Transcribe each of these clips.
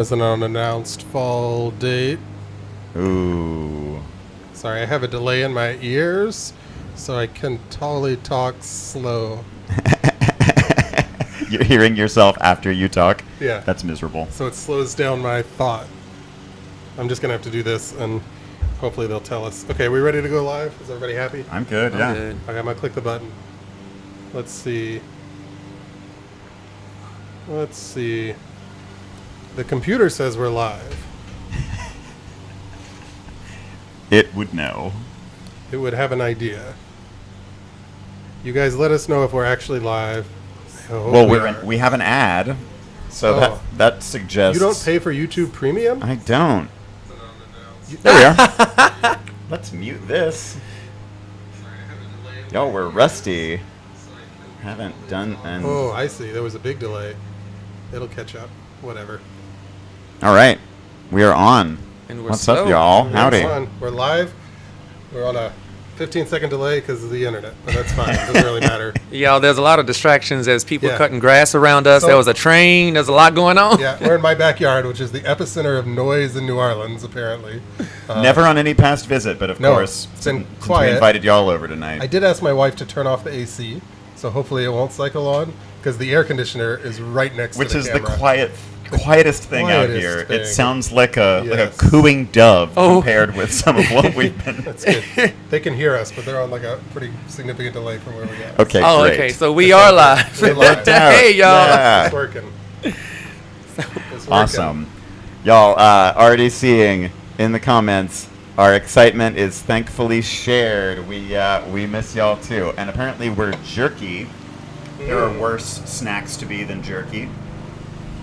As an unannounced fall date. Ooh. Sorry, I have a delay in my ears, so I can totally talk slow. You're hearing yourself after you talk? Yeah. That's miserable. So it slows down my thought. I'm just going to have to do this, and hopefully they'll tell us. Okay, we ready to go live? Is everybody happy? I'm good, yeah. Okay, I'm going to click the button. Let's see. The computer says we're live. It would know. It would have an idea. You guys let us know if we're actually live. Well, we have an ad, so that suggests... You don't pay for YouTube Premium? I don't. There we are. Let's mute this. Yo, we're rusty. Haven't done an... Oh, I see. There was a big delay. It'll catch up. Whatever. All right. We are on. And What's up, y'all? Howdy. We're live. We're on a 15-second delay because of the internet, but that's fine. It doesn't really matter. Y'all, there's a lot of distractions as people Yeah. cutting grass around us. So- There was a train. There's a lot going on. Yeah, we're in my backyard, which is the epicenter of noise in New Orleans, apparently. Never on any past visit, but of No, course, it's been since quiet. we invited y'all over tonight. I did ask my wife to turn off the AC, so hopefully it won't cycle on, because the air conditioner is right next Which to the is camera. the quietest thing out quietest here. thing. It sounds like a Yes. cooing dove Oh. compared with some of what we've been. That's good. They can hear us, but they're on like a pretty significant delay from where we are. Okay, Oh, great. okay. So we are live. We're live. Hey, y'all. Yeah. It's working. It's working. Awesome. Y'all, already seeing in the comments, our excitement is thankfully shared. We miss y'all too. And apparently we're jerky. There are worse snacks to be than jerky.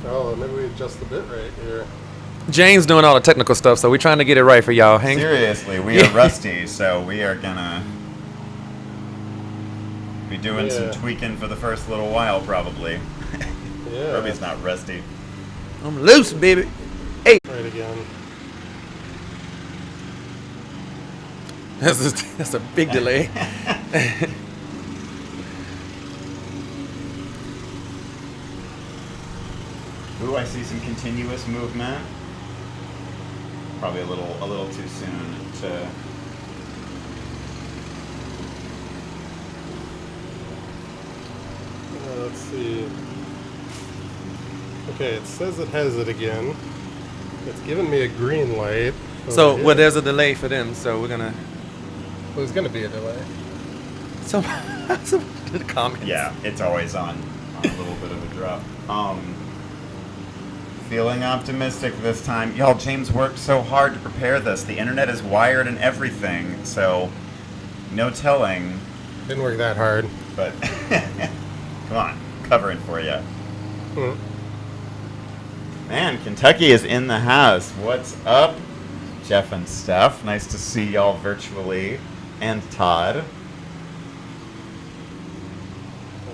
Oh, maybe we adjust the bit right here. James doing all the technical stuff, so we're trying to get it right for y'all. Hang. Seriously, we are rusty, so we are gonna be doing some tweaking for the first little while, probably. Yeah. Robi's not rusty. I'm loose, baby. Hey. Right again. That's a big delay. Ooh, I see some continuous movement. Probably a little too soon to. Let's see. Okay, it says it has it again. It's giving me a green light. So, over well, here. there's a delay for them, so we're gonna. Well, there's going to be a delay. So, the comments. Yeah, it's always on a little bit of a drop. Feeling optimistic this time. Y'all, James worked so hard to prepare this. The internet is wired and everything, so no telling. Didn't work that hard. But come on, covering for you. Hmm. Man, Kentucky is in the house. What's up, Jeff and Steph? Nice to see y'all virtually. And Todd.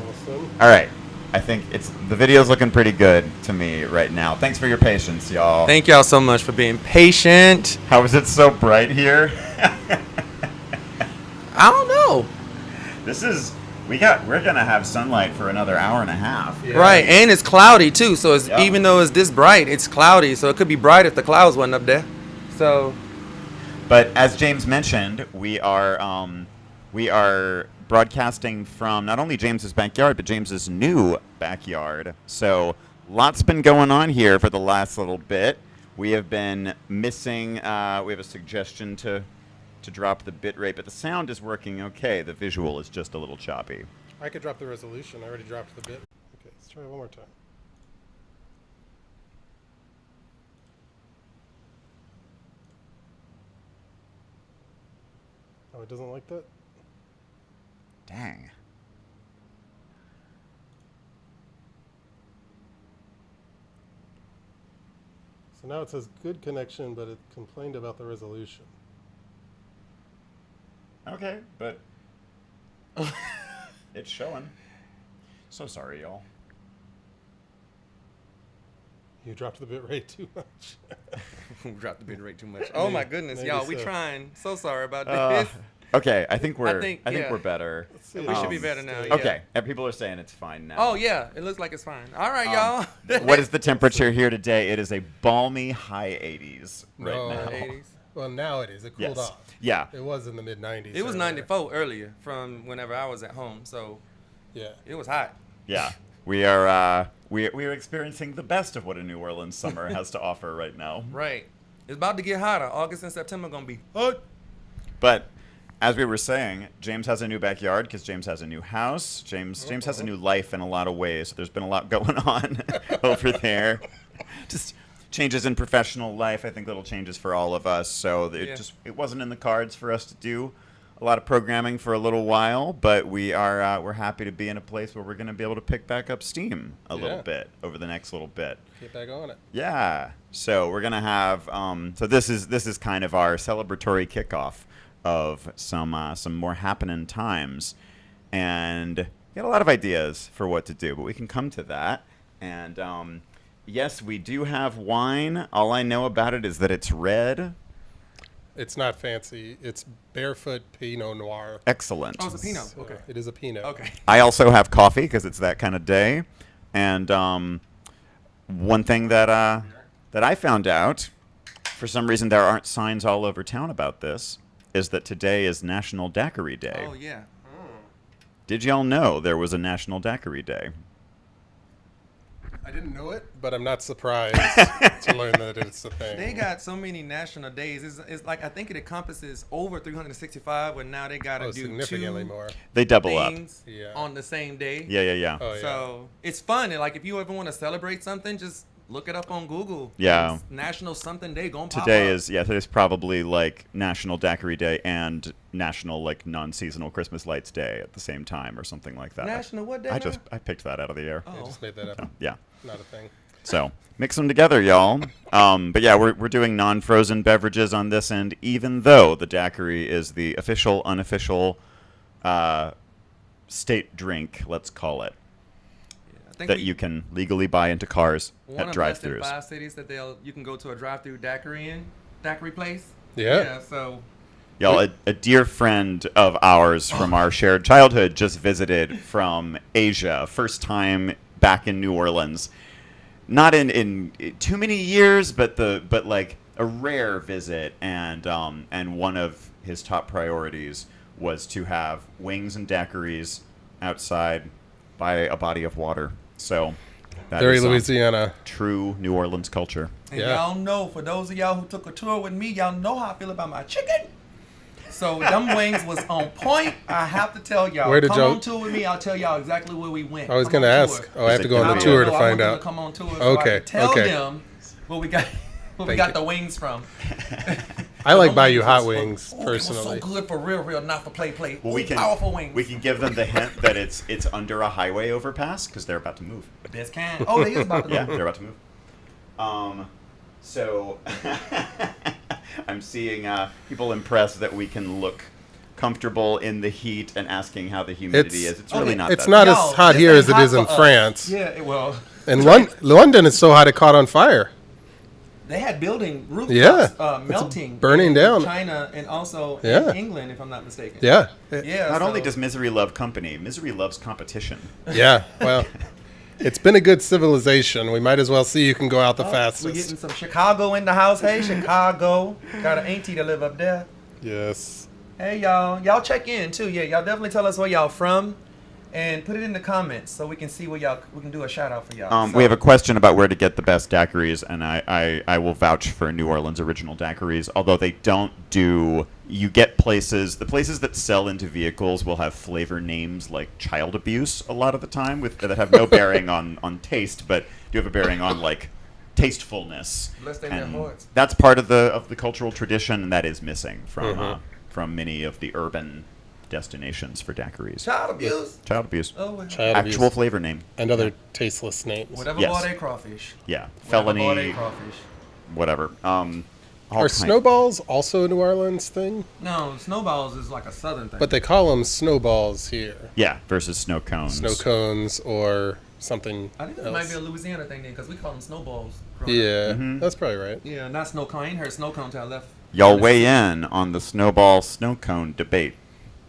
Awesome. All right. I think the video's looking pretty good to me right now. Thanks for your patience, y'all. Thank y'all so much for being patient. How is it so bright here? I don't know. We're gonna have sunlight for another hour and a half. Yeah. Right, and it's cloudy too. So it's, Yeah. even though it's this bright, it's cloudy. So it could be bright if the clouds wasn't up there. So But as James mentioned, we are broadcasting from not only James's backyard, but James's new backyard. So lots been going on here for the last little bit. We have been missing. We have a suggestion to drop the bit rate, but the sound is working okay. The visual is just a little choppy. I could drop the resolution. I already dropped the bit. Okay, let's try it one more time. Oh, it doesn't like that? Dang. So now it says good connection, but it complained about the resolution. Okay, but it's showing. So sorry, y'all. You dropped the bit rate too much. we dropped the bit rate too much. Oh my goodness, maybe y'all, we so. trying. So sorry about this. Okay, I think we're yeah. we're better. see. We should be better now. Yeah. Okay, and people are saying it's fine now. Oh yeah, it looks like it's fine. All right, y'all. What is the temperature here today? It is a balmy high 80s right No. now. 80s. Well, now it is. It cooled Yes. off. Yeah. It was in the mid 90s. It was earlier. 94 earlier from whenever I was at home, so Yeah. it was hot. Yeah. We are we are experiencing the best of what a New Orleans summer has to offer right now. Right. It's about to get hotter. August and September gonna be hot. But as we were saying, James has a new backyard because James has a new house. James has a new life in a lot of ways. So there's been a lot going on over there. Just changes in professional life. I think little changes for all of us. So it wasn't in the cards for us to do a lot of programming for a little while, but we're happy to be in a place where we're going to be able to pick back up steam a little bit over the next little bit. Get back on it. Yeah. So we're gonna have. So this is kind of our celebratory kickoff of some more happening times, and got a lot of ideas for what to do, but we can come to that. And yes, we do have wine. All I know about it is that it's red. It's not fancy. It's Barefoot Pinot Noir. Excellent. Oh, it's a Pinot. So Okay. It is a Pinot. Okay. I also have coffee because it's that kind of day. And one thing that I found out, for some reason there aren't signs all over town about this, is that today is National Daiquiri Day. Oh yeah. Did y'all know there was a National Daiquiri Day? I didn't know it, but I'm not surprised to learn that it's a thing. They got so many national days. It's like I think it encompasses over 365. Where now they gotta do significantly two more. They double up. things Yeah. on the same day. Yeah. Oh, yeah. So it's fun. And like if you ever want to celebrate something, just look it up on Google. Yeah. It's National something day gonna pop Today up. today's probably like National Daiquiri Day and National like non-seasonal Christmas Lights Day at the same time or something like that. National what day? I picked that out of the air. I Oh. just made that up. Yeah. Not a thing. So mix them together, y'all. But yeah, we're doing non-frozen beverages on this end, even though the daiquiri is the official, unofficial state drink, let's call it, I think that you can legally buy into cars one at of less than drive-thrus. 5 cities that you can go to a drive-through daiquiri place. Yeah. So Y'all, a dear friend of ours from our shared childhood just visited from Asia, first time back in New Orleans. Not in too many years, but like a rare visit, and one of his top priorities was to have wings and daiquiris outside by a body of water. So that Very is, Louisiana. true New Orleans culture. and Yeah. y'all know, for those of y'all who took a tour with me, y'all know how I feel about my chicken. So them wings was on point. I have to tell y'all. Where did come y'all- on tour with me. I'll tell y'all exactly where we went. I was Come going to on ask. tour. Oh, I have to go on I the will. tour to I find want them out. to come on tour so Okay, I can tell okay. them where we got Thank got you. the wings from. I like Them Bayou wings hot was- wings, oh, they was personally. so good for real, not for play. Well, Ooh, powerful wings. we can give them the hint that it's under a highway overpass because they're about to move. Best kind. Oh, they is about to Yeah, go. they're about to move. So I'm seeing people impressed that we can look comfortable in the heat and asking how the humidity is. It's really not. It's that not bad. as Y'all, hot this here ain't as it hot is in for us. France. Yeah, well, And London is so hot it caught on fire. they had building rooftops Yeah. It's melting, burning in down. China and also Yeah. in England, if I'm not mistaken. Yeah. Yeah. Not only so- does misery love company, misery loves competition. Yeah. Well, it's been a good civilization. We might as well see who can go out the we're fastest. getting some Chicago in the house. Hey, Chicago, got an auntie to live up there. Yes. Hey, y'all check in too. Yeah, y'all definitely tell us where y'all from, and put it in the comments so we can see where we can do a shout out for y'all. So- We have a question about where to get the best daiquiris, and I will vouch for New Orleans original daiquiris, although they don't do... You get the places that sell into vehicles will have flavor names like child abuse a lot of the time that have no bearing on taste, but do have a bearing on like tastefulness. Bless their little And hearts. that's part of the cultural tradition, and that is missing from many of the urban destinations for daiquiris. Child abuse. Child abuse. Oh, well. Child Actual abuse flavor name. and other tasteless names. Whatever Yes. bought a crawfish. Yeah. Whatever bought a Felony. crawfish. Whatever. Are snowballs also a New Orleans thing? No, snowballs is like a southern thing. But they call them snowballs here. Yeah, versus snow cones. Snow cones or something I think that else. might be a Louisiana thing then, because we call them snowballs. growing up. Yeah, Mhm. that's probably right. Yeah, not snow cone. I ain't heard snow cone till I left. Y'all weigh in on the snowball snow cone debate.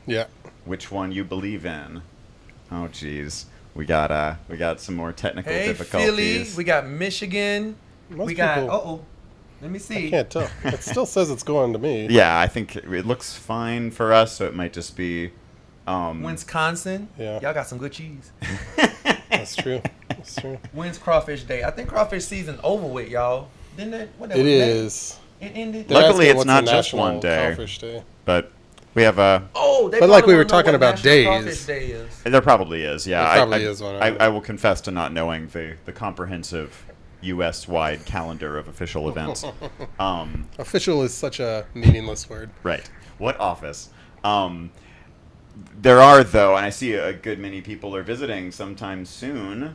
Yeah. which one you believe in. Oh, geez. We got some more technical Hey, difficulties. Philly. We got Michigan. Most we got. people- Let me I see. can't tell. It still says it's going to me. Yeah, I think it looks fine for us, so it might just be... Wisconsin. Yeah. Y'all got some good cheese. That's true. That's true. When's Crawfish Day? I think Crawfish season over with, y'all. Didn't it? What that It was, May? is. It ended. They're Luckily, asking it's what's not the just National one day. Crawfish Day. But we have a... Oh, they But like probably we were wanna know talking what about National days. Crawfish Day is. There probably is, yeah. There probably is one, I will confess to not knowing the comprehensive U.S.-wide calendar of official events. Official is such a meaningless word. Right. What office? There are, though, and I see a good many people are visiting sometime soon.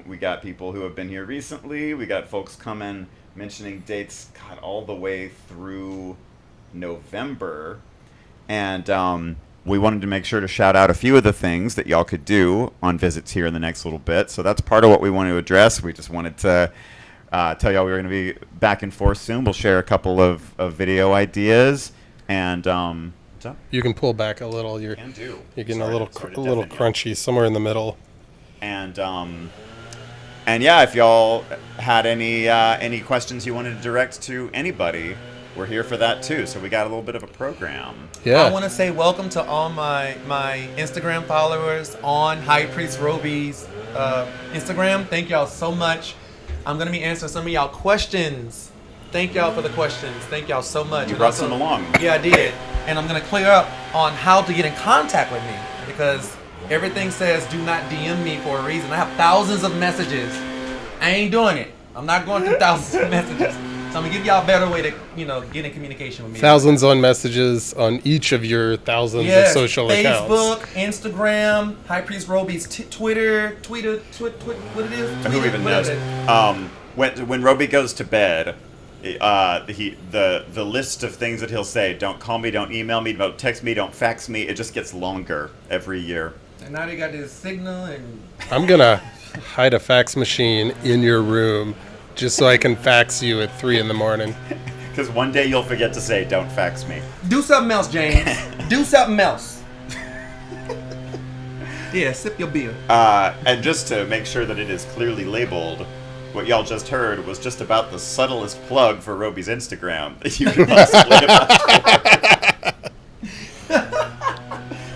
We got people who have been here recently. We got folks coming, mentioning dates, God, all the way through November. And we wanted to make sure to shout out a few of the things that y'all could do on visits here in the next little bit. So that's part of what we want to address. We just wanted to tell y'all we were going to be back and forth soon. We'll share a couple of video ideas. And what's up? You can pull back a little. You're Can do. getting Sorry- a little sorry to a little deafen you. crunchy somewhere in the middle. And yeah, if y'all had any questions you wanted to direct to anybody, we're here for that too. So we got a little bit of a program. Yeah. I want to say welcome to all my Instagram followers on High Priest Robi's Instagram. Thank y'all so much. I'm going to be answering some of y'all questions. Thank y'all for the questions. Thank y'all so much. You And brought also- some along. Yeah, I did. And I'm going to clear up on how to get in contact with me because everything says do not DM me for a reason. I have thousands of messages. I ain't doing it. I'm not going through thousands of messages. So I'm going to give y'all a better way to, get in communication with me. Thousands on messages on each of your thousands of social accounts. Facebook, Instagram, High Priest Robi's Twitter, what it is? Who Tweet it, even what knows? is it? When Robi goes to bed, the list of things that he'll say: don't call me, don't email me, don't text me, don't fax me. It just gets longer every year. And now they got this signal and I'm gonna hide a fax machine in your room just so I can fax you at 3 a.m. Because one day you'll forget to say, "Don't fax me." do something else, James. Do something else. Yeah, sip your beer. And just to make sure that it is clearly labeled, what y'all just heard was just about the subtlest plug for Robi's Instagram that you can possibly imagine.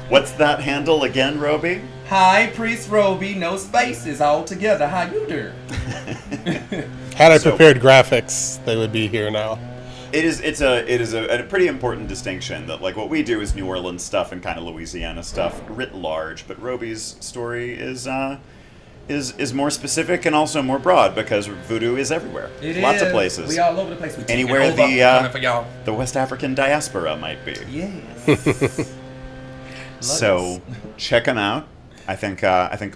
What's that handle again, Robi? High Priest Robi, no spaces, all together. How you do? Had I So- prepared graphics, they would be here now. It is a pretty important distinction that like what we do is New Orleans stuff and kind of Louisiana stuff writ large, but Robi's story is more specific and also more broad because voodoo is everywhere. Lots of places. We all over the place. We taking Anywhere over. Coming for y'all. the West African diaspora might be. Yes. So check them out. I think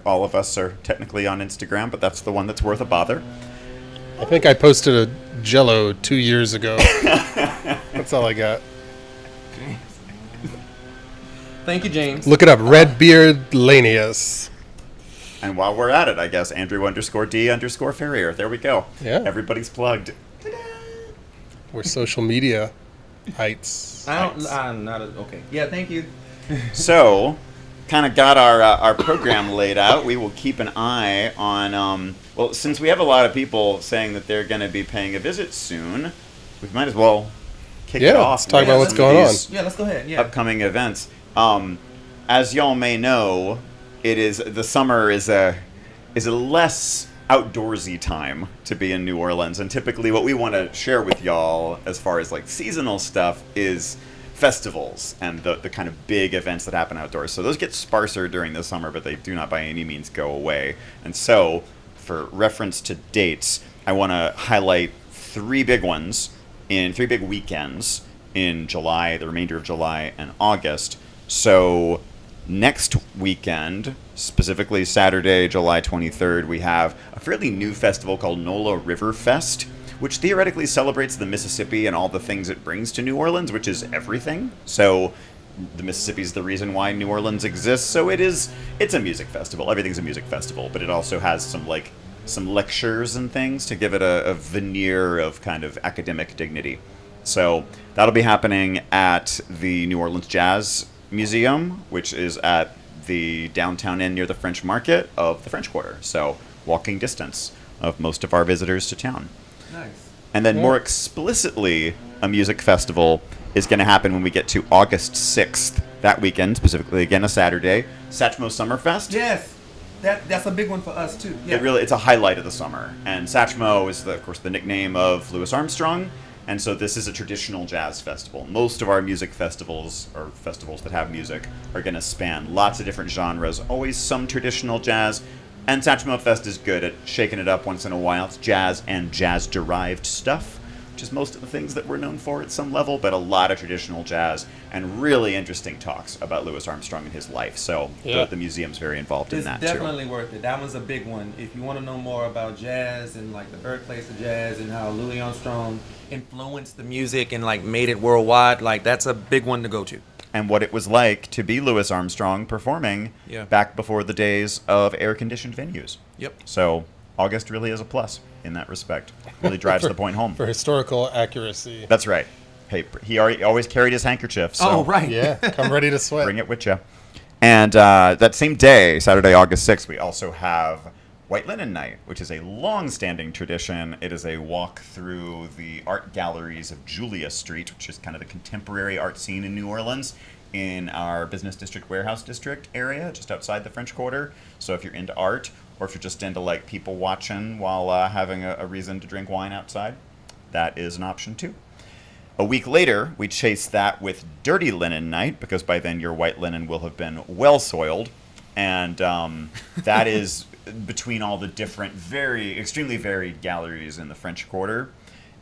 all of us are technically on Instagram, but that's the one that's worth a bother. I think I posted a Jello 2 years ago. That's all I got. Thank you, James. Look it up, Redbeard Lanius. And while we're at it, I guess Andrew_D_Ferrier. There we go. Yeah. Everybody's plugged. We're social media heights. I'm not okay. Yeah, thank you. So, kind of got our program laid out. We will keep an eye on. Well, since we have a lot of people saying that they're going to be paying a visit soon, we might as well kick it Yeah, off. let's talk with about what's some of going these Yeah, let's go ahead. Yeah. Upcoming events. As y'all may know, the summer is a less outdoorsy time to be in New Orleans, and typically what we want to share with y'all as far as like seasonal stuff is festivals and the kind of big events that happen outdoors. So those get sparser during the summer, but they do not by any means go away. And so, for reference to dates, I want to highlight three big weekends in July, the remainder of July and August. So next weekend, specifically Saturday, July 23rd, we have a fairly new festival called NOLA River Fest, which theoretically celebrates the Mississippi and all the things it brings to New Orleans, which is everything. So the Mississippi is the reason why New Orleans exists. So it's a music festival. Everything's a music festival, but it also has some lectures and things to give it a veneer of kind of academic dignity. So that'll be happening at the New Orleans Jazz Museum, which is at the downtown inn near the French Market of the French Quarter. So walking distance of most of our visitors to town. Nice. And then more explicitly, a music festival is going to happen when we get to August 6th, that weekend, specifically again a Saturday, Satchmo Summerfest. Yes. That's a big one for us too. Yeah. It's a highlight of the summer. And Satchmo is, of course, the nickname of Louis Armstrong. And so this is a traditional jazz festival. Most of our music festivals, or festivals that have music, are going to span lots of different genres, always some traditional jazz. And Satchmo Fest is good at shaking it up once in a while. It's jazz and jazz-derived stuff, which is most of the things that we're known for at some level, but a lot of traditional jazz and really interesting talks about Louis Armstrong and his life. So the museum's very involved in that, too. It's definitely worth it. That one's a big one. If you want to know more about jazz and like the birthplace of jazz and how Louis Armstrong influenced the music and like made it worldwide, like that's a big one to go to. And what it was like to be Louis Armstrong performing back before the days of air-conditioned venues. Yep. So August really is a plus in that respect. Really drives the point home. For historical accuracy. That's right. Hey, he always carried his handkerchief. So right. Yeah, come ready to sweat. bring it with you. And that same day, Saturday, August 6th, we also have White Linen Night, which is a long-standing tradition. It is a walk through the art galleries of Julia Street, which is kind of the contemporary art scene in New Orleans, in our Business District, Warehouse District area, just outside the French Quarter. So if you're into art, or if you're just into like people watching while having a reason to drink wine outside, that is an option too. A week later, we chase that with Dirty Linen Night, because by then your white linen will have been well soiled. And that is between all the different, extremely varied galleries in the French Quarter.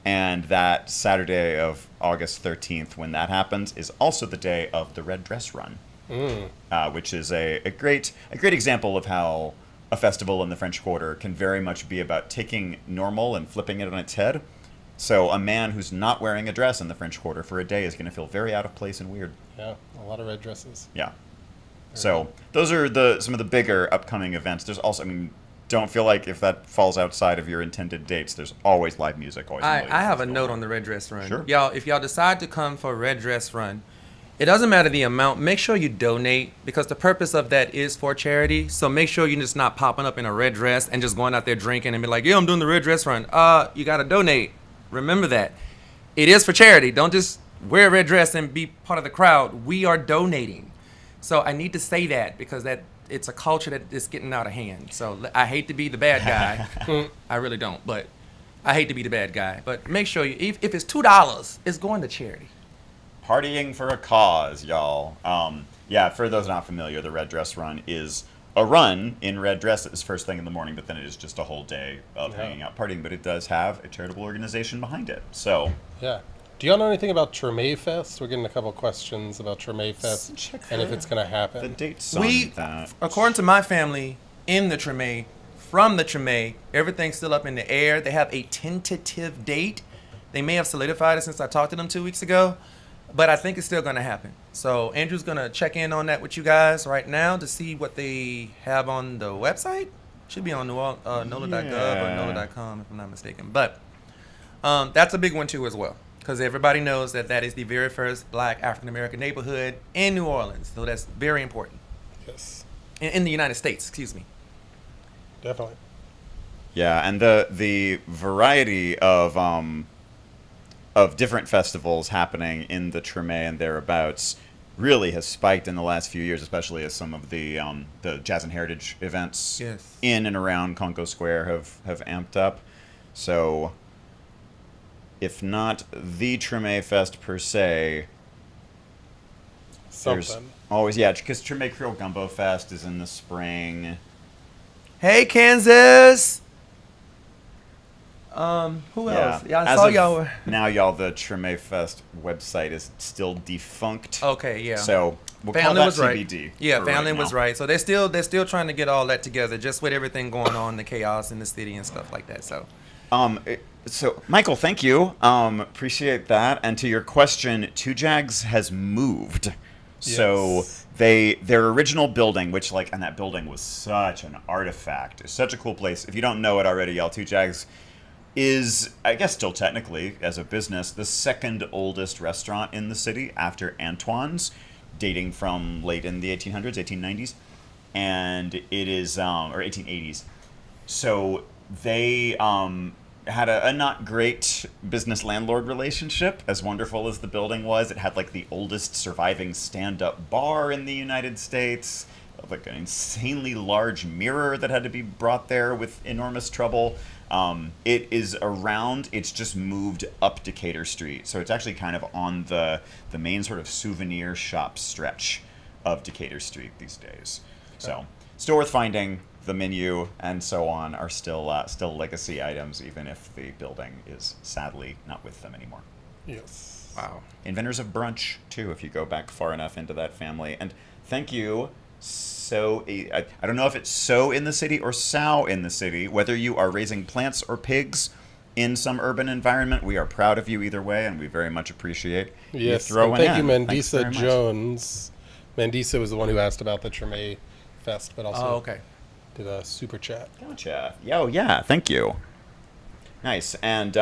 And that Saturday of August 13th, when that happens, is also the day of the Red Dress Run, which is a great example of how a festival in the French Quarter can very much be about taking normal and flipping it on its head. So a man who's not wearing a dress in the French Quarter for a day is going to feel very out of place and weird. Yeah, a lot of red dresses. Yeah. So those are some of the bigger upcoming events. There's also, don't feel like if that falls outside of your intended dates, there's always live music. I have a note on the Red Dress Run. Sure. Y'all, if y'all decide to come for a Red Dress Run, it doesn't matter the amount. Make sure you donate, because the purpose of that is for charity. So make sure you're just not popping up in a red dress and just going out there drinking and be like, yeah, I'm doing the Red Dress Run. You got to donate. Remember that. It is for charity. Don't just wear a red dress and be part of the crowd. We are donating. So I need to say that, because it's a culture that is getting out of hand. So I hate to be the bad guy. I really don't, but I hate to be the bad guy. But make sure if it's $2, it's going to charity. Partying for a cause, y'all. For those not familiar, the Red Dress Run is a run in red dresses first thing in the morning, but then it is just a whole day of hanging out, partying. But it does have a charitable organization behind it. So yeah. Do y'all know anything about Treme Fest? We're getting a couple questions about Treme Fest and if it's going to happen. The dates on that. According to my family, in the Treme, from the Treme, everything's still up in the air. They have a tentative date. They may have solidified it since I talked to them 2 weeks ago, but I think it's still going to happen. So Andrew's going to check in on that with you guys right now to see what they have on the website. Should be on NOLA.gov or NOLA.com if I'm not mistaken. But that's a big one too as well, because everybody knows that is the very first Black African-American neighborhood in New Orleans. So that's very important. Yes. In the United States, excuse me. Definitely. Yeah, and the variety of different festivals happening in the Treme and thereabouts really has spiked in the last few years, especially as some of the Jazz and Heritage events in and around Congo Square have amped up. So if not the Treme Fest per se, there's always, because Treme Creole Gumbo Fest is in the spring. Hey, Kansas! Who else? Yeah, I saw y'all. Now, y'all, the Treme Fest website is still defunct. Okay, yeah. So we'll Family call was that right. TBD. Yeah, Family was right. So they're still trying to get all that together, just with everything going on, the chaos in the city and stuff like that. So, so Michael, thank you. Appreciate that. And to your question, Two Jags has moved. Yes. So their original building, which and that building was such an artifact. It's such a cool place. If you don't know it already, y'all, Two Jags is, I guess still technically, as a business, the second oldest restaurant in the city after Antoine's. dating from late in the 1800s, 1890s, and it is or 1880s. So they had a not great business landlord relationship. As wonderful as the building was, it had like the oldest surviving stand-up bar in the United States, like an insanely large mirror that had to be brought there with enormous trouble. It is around, it's just moved up Decatur Street. So it's actually kind of on the main sort of souvenir shop stretch of Decatur Street these days. So still worth finding. The menu and so on are still legacy items, even if the building is sadly not with them anymore. Yes. Wow. Inventors of brunch, too, if you go back far enough into that family. And thank you. So, I don't know if it's so in the city or sow in the city. Whether you are raising plants or pigs in some urban environment, we are proud of you either way, and we very much appreciate you Yes. throwing Thank you, in. Thanks very Mandisa much. Jones. Mandisa was the one who asked about the Treme Fest, but also okay. did a super chat. Gotcha. Yo, yeah, thank you. Nice. And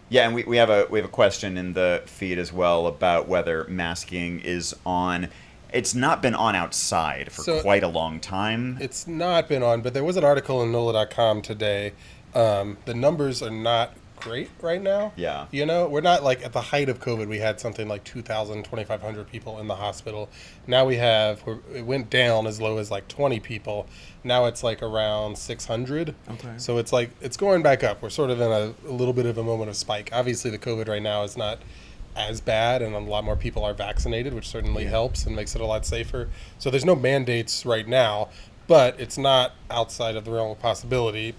yeah, and we have a question in the feed as well about whether masking is on. It's not been on outside for quite a long time. It's not been on, but there was an article in NOLA.com today. The numbers are not great right now. Yeah. You know, we're not like at the height of COVID, we had something like 2,000, 2,500 people in the hospital. Now it went down as low as like 20 people. Now it's like around 600. Okay. So it's like, it's going back up. We're sort of in a little bit of a moment of spike. Obviously, the COVID right now is not as bad, and a lot more people are vaccinated, which certainly helps and makes it a lot safer. So there's no mandates right now, but it's not outside of the realm of possibility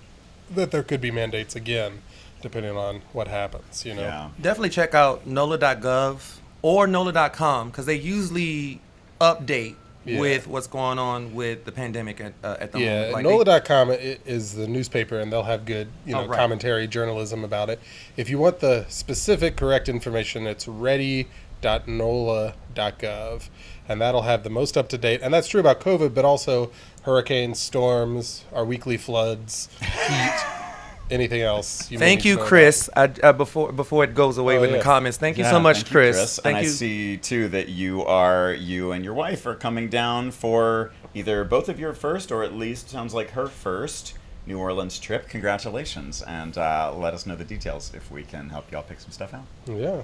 that there could be mandates again, depending on what happens, you know? Yeah. Definitely check out NOLA.gov or NOLA.com because they usually update with what's going on with the pandemic at the moment. Yeah, Like NOLA.com is the newspaper, and they'll have good, commentary journalism about it. If you want the specific correct information, it's ready.nola.gov, and that'll have the most up-to-date. And that's true about COVID, but also hurricanes, storms, our weekly floods, heat, anything else. Thank you, Chris. Before it goes away with the comments, thank you so much, thank you, Chris. And I see too that you and your wife are coming down for either both of your first, or at least sounds like her first New Orleans trip. Congratulations, and let us know the details if we can help y'all pick some stuff out. Yeah.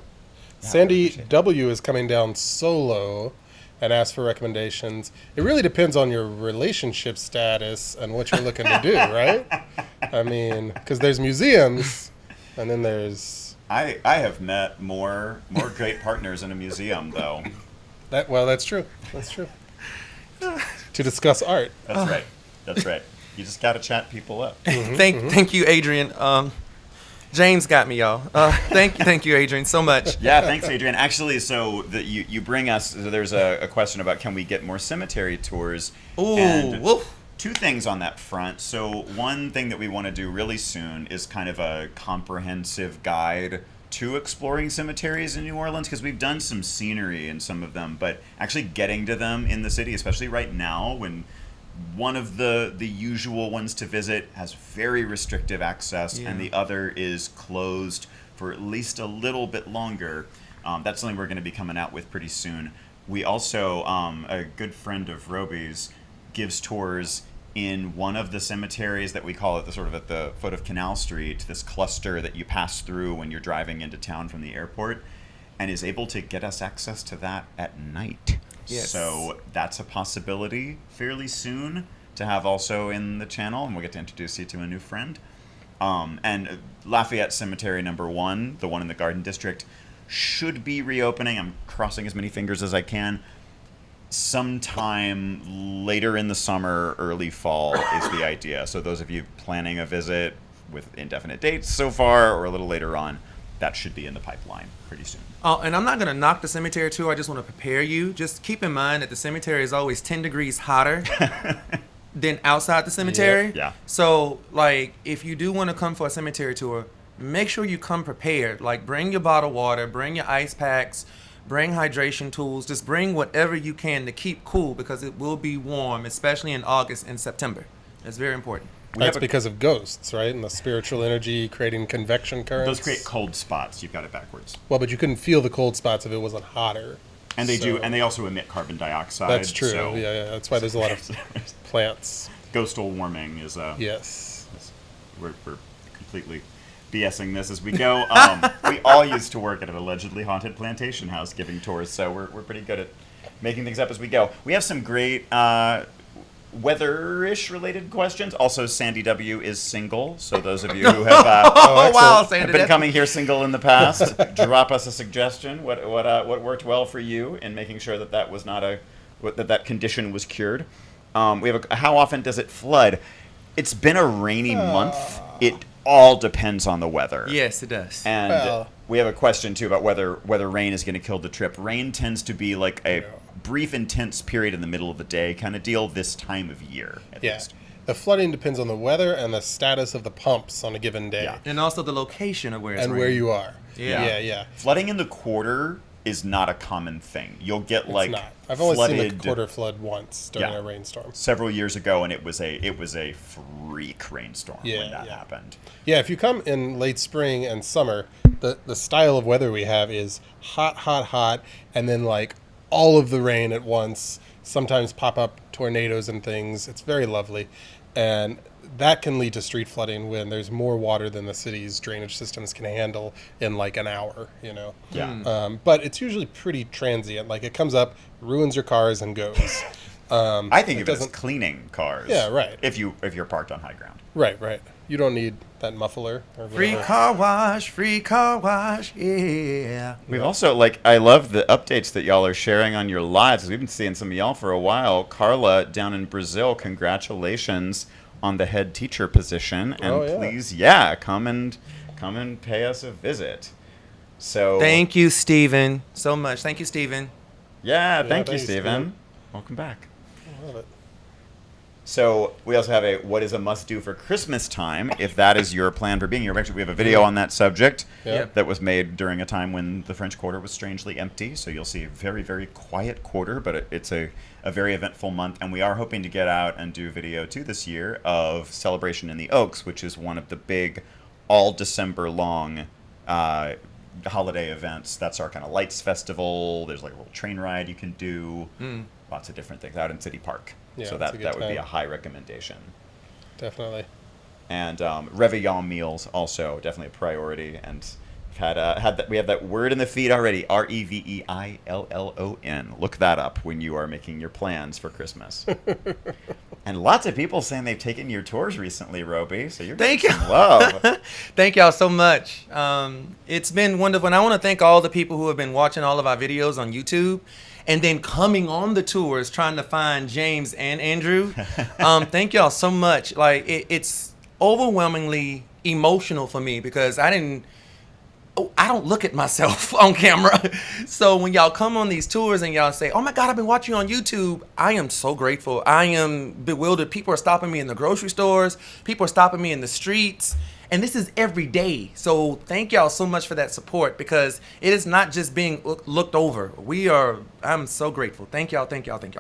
Sandy W is coming down solo and ask for recommendations. It really depends on your relationship status and what you're looking to do, right? I mean, because there's museums, and then there's... I have met more great partners in a museum, though. That's true. That's true. To discuss art. That's right. That's right. You just got to chat people up. Thank you, Adrian. James got me, y'all. Thank you, Adrian, so much. Yeah, thanks, Adrian. Actually, so you bring us. So there's a question about can we get more cemetery tours? Ooh, and woof. two things on that front. So one thing that we want to do really soon is kind of a comprehensive guide to exploring cemeteries in New Orleans, because we've done some scenery in some of them, but actually getting to them in the city, especially right now when one of the usual ones to visit has very restrictive access, and the other is closed for at least a little bit longer. That's something we're going to be coming out with pretty soon. We also, a good friend of Robi's, gives tours in one of the cemeteries that we call it the sort of at the foot of Canal Street, this cluster that you pass through when you're driving into town from the airport, and is able to get us access to that at night. Yes. So that's a possibility fairly soon to have also in the channel, and we'll get to introduce you to a new friend. And Lafayette Cemetery number 1, the one in the Garden District, should be reopening. I'm crossing as many fingers as I can. Sometime later in the summer, early fall is the idea. So those of you planning a visit with indefinite dates so far, or a little later on, that should be in the pipeline pretty soon. Oh, and I'm not going to knock the cemetery too. I just want to prepare you. Just keep in mind that the cemetery is always 10 degrees hotter than outside the cemetery. Yeah. So, like, if you do want to come for a cemetery tour, make sure you come prepared. Like, bring your bottled water, bring your ice packs, bring hydration tools. Just bring whatever you can to keep cool, because it will be warm, especially in August and September. That's very important. That's because of ghosts, right? And the spiritual energy creating convection currents. Those create cold spots. You've got it backwards. Well, but you couldn't feel the cold spots if it wasn't hotter. And they do, So- and they also emit carbon dioxide. That's true. So Yeah. That's why there's a lot of plants. coastal warming is Yes. we're completely BSing this as we go. We all used to work at an allegedly haunted plantation house giving tours, so we're pretty good at making things up as we go. We have some great weather-ish related questions. Also, Sandy W is single, so those of you who have wow, Sandy have been W. coming here single in the past, drop us a suggestion. What worked well for you in making sure that that was not that condition was cured. We have how often does it flood? It's been a rainy month. It all depends on the weather. Yes, it does. And Well- we have a question too about whether rain is going to kill the trip. Rain tends to be like a brief, intense period in the middle of the day kind of deal this time of year. At Yeah. least. The flooding depends on the weather and the status of the pumps on a given day. Yeah. And also the location of where it's And where raining. you are. Yeah. Yeah. Flooding in the quarter is not a common thing. You'll get like It's not. I've only seen flooded the quarter flood once during Yeah. a rainstorm. several years ago, and it was a freak rainstorm when Yeah, that yeah. happened. Yeah, if you come in late spring and summer, the style of weather we have is hot, and then like all of the rain at once. Sometimes pop up tornadoes and things. It's very lovely. And that can lead to street flooding when there's more water than the city's drainage systems can handle in like an hour, you know? Yeah. But it's usually pretty transient. Like it comes up, ruins your cars, and goes. I think of it as doesn't- cleaning cars. Yeah, right. If you're parked on high ground. Right. You don't need that muffler or Free whatever. car wash, yeah. We've also, I love the updates that y'all are sharing on your lives. 'Cause we've been seeing some of y'all for a while. Carla down in Brazil, congratulations on the head teacher position. And Oh, yeah. please, come and pay us a visit. So Thank you, Stephen, so much. Thank you, Stephen. thank you, thanks, Stephen. Stephen. Welcome back. I love it. So we also have a what is a must-do for Christmas time, if that is your plan for being here. Actually, we have a video on that subject Yep. that was made during a time when the French Quarter was strangely empty. So you'll see a very, very quiet quarter, but it's a very eventful month. And we are hoping to get out and do video, too, this year of Celebration in the Oaks, which is one of the big all December long holiday events. That's our kind of lights festival. There's like a little train ride you can do. Lots of different things out in City Park. Yeah, So it's a that good would be time. a high recommendation. Definitely. And Réveillon meals also definitely a priority. And we've had that. We have that word in the feed already. REVEILLON. Look that up when you are making your plans for Christmas. And lots of people saying they've taken your tours recently, Robi. So you're Thank getting you. some love. Thank y'all so much. It's been wonderful. And I want to thank all the people who have been watching all of our videos on YouTube and then coming on the tours trying to find James and Andrew. Thank y'all so much. It's overwhelmingly emotional for me because I don't look at myself on camera. So when y'all come on these tours and y'all say, "Oh my God, I've been watching you on YouTube," I am so grateful. I am bewildered. People are stopping me in the grocery stores. People are stopping me in the streets. And this is every day. So thank y'all so much for that support because it is not just being looked over. I'm so grateful. Thank y'all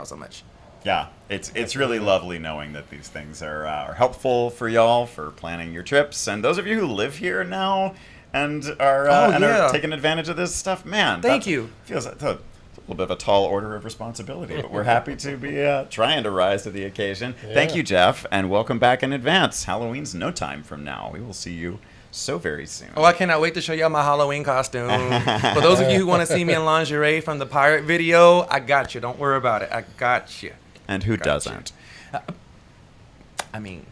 so much. Yeah, it's really lovely knowing that these things are helpful for y'all for planning your trips. And those of you who live here now and are taking advantage of this stuff, man. Thank you. Feels it's a little bit of a tall order of responsibility, but we're happy to be trying to rise to the occasion. Yeah. Thank you, Jeff, and welcome back in advance. Halloween's no time from now. We will see you so very soon. Oh, I cannot wait to show y'all my Halloween costume. For those of you who want to see me in lingerie from the pirate video, I got you. Don't worry about it. I got you. And who Gotcha. doesn't? I mean,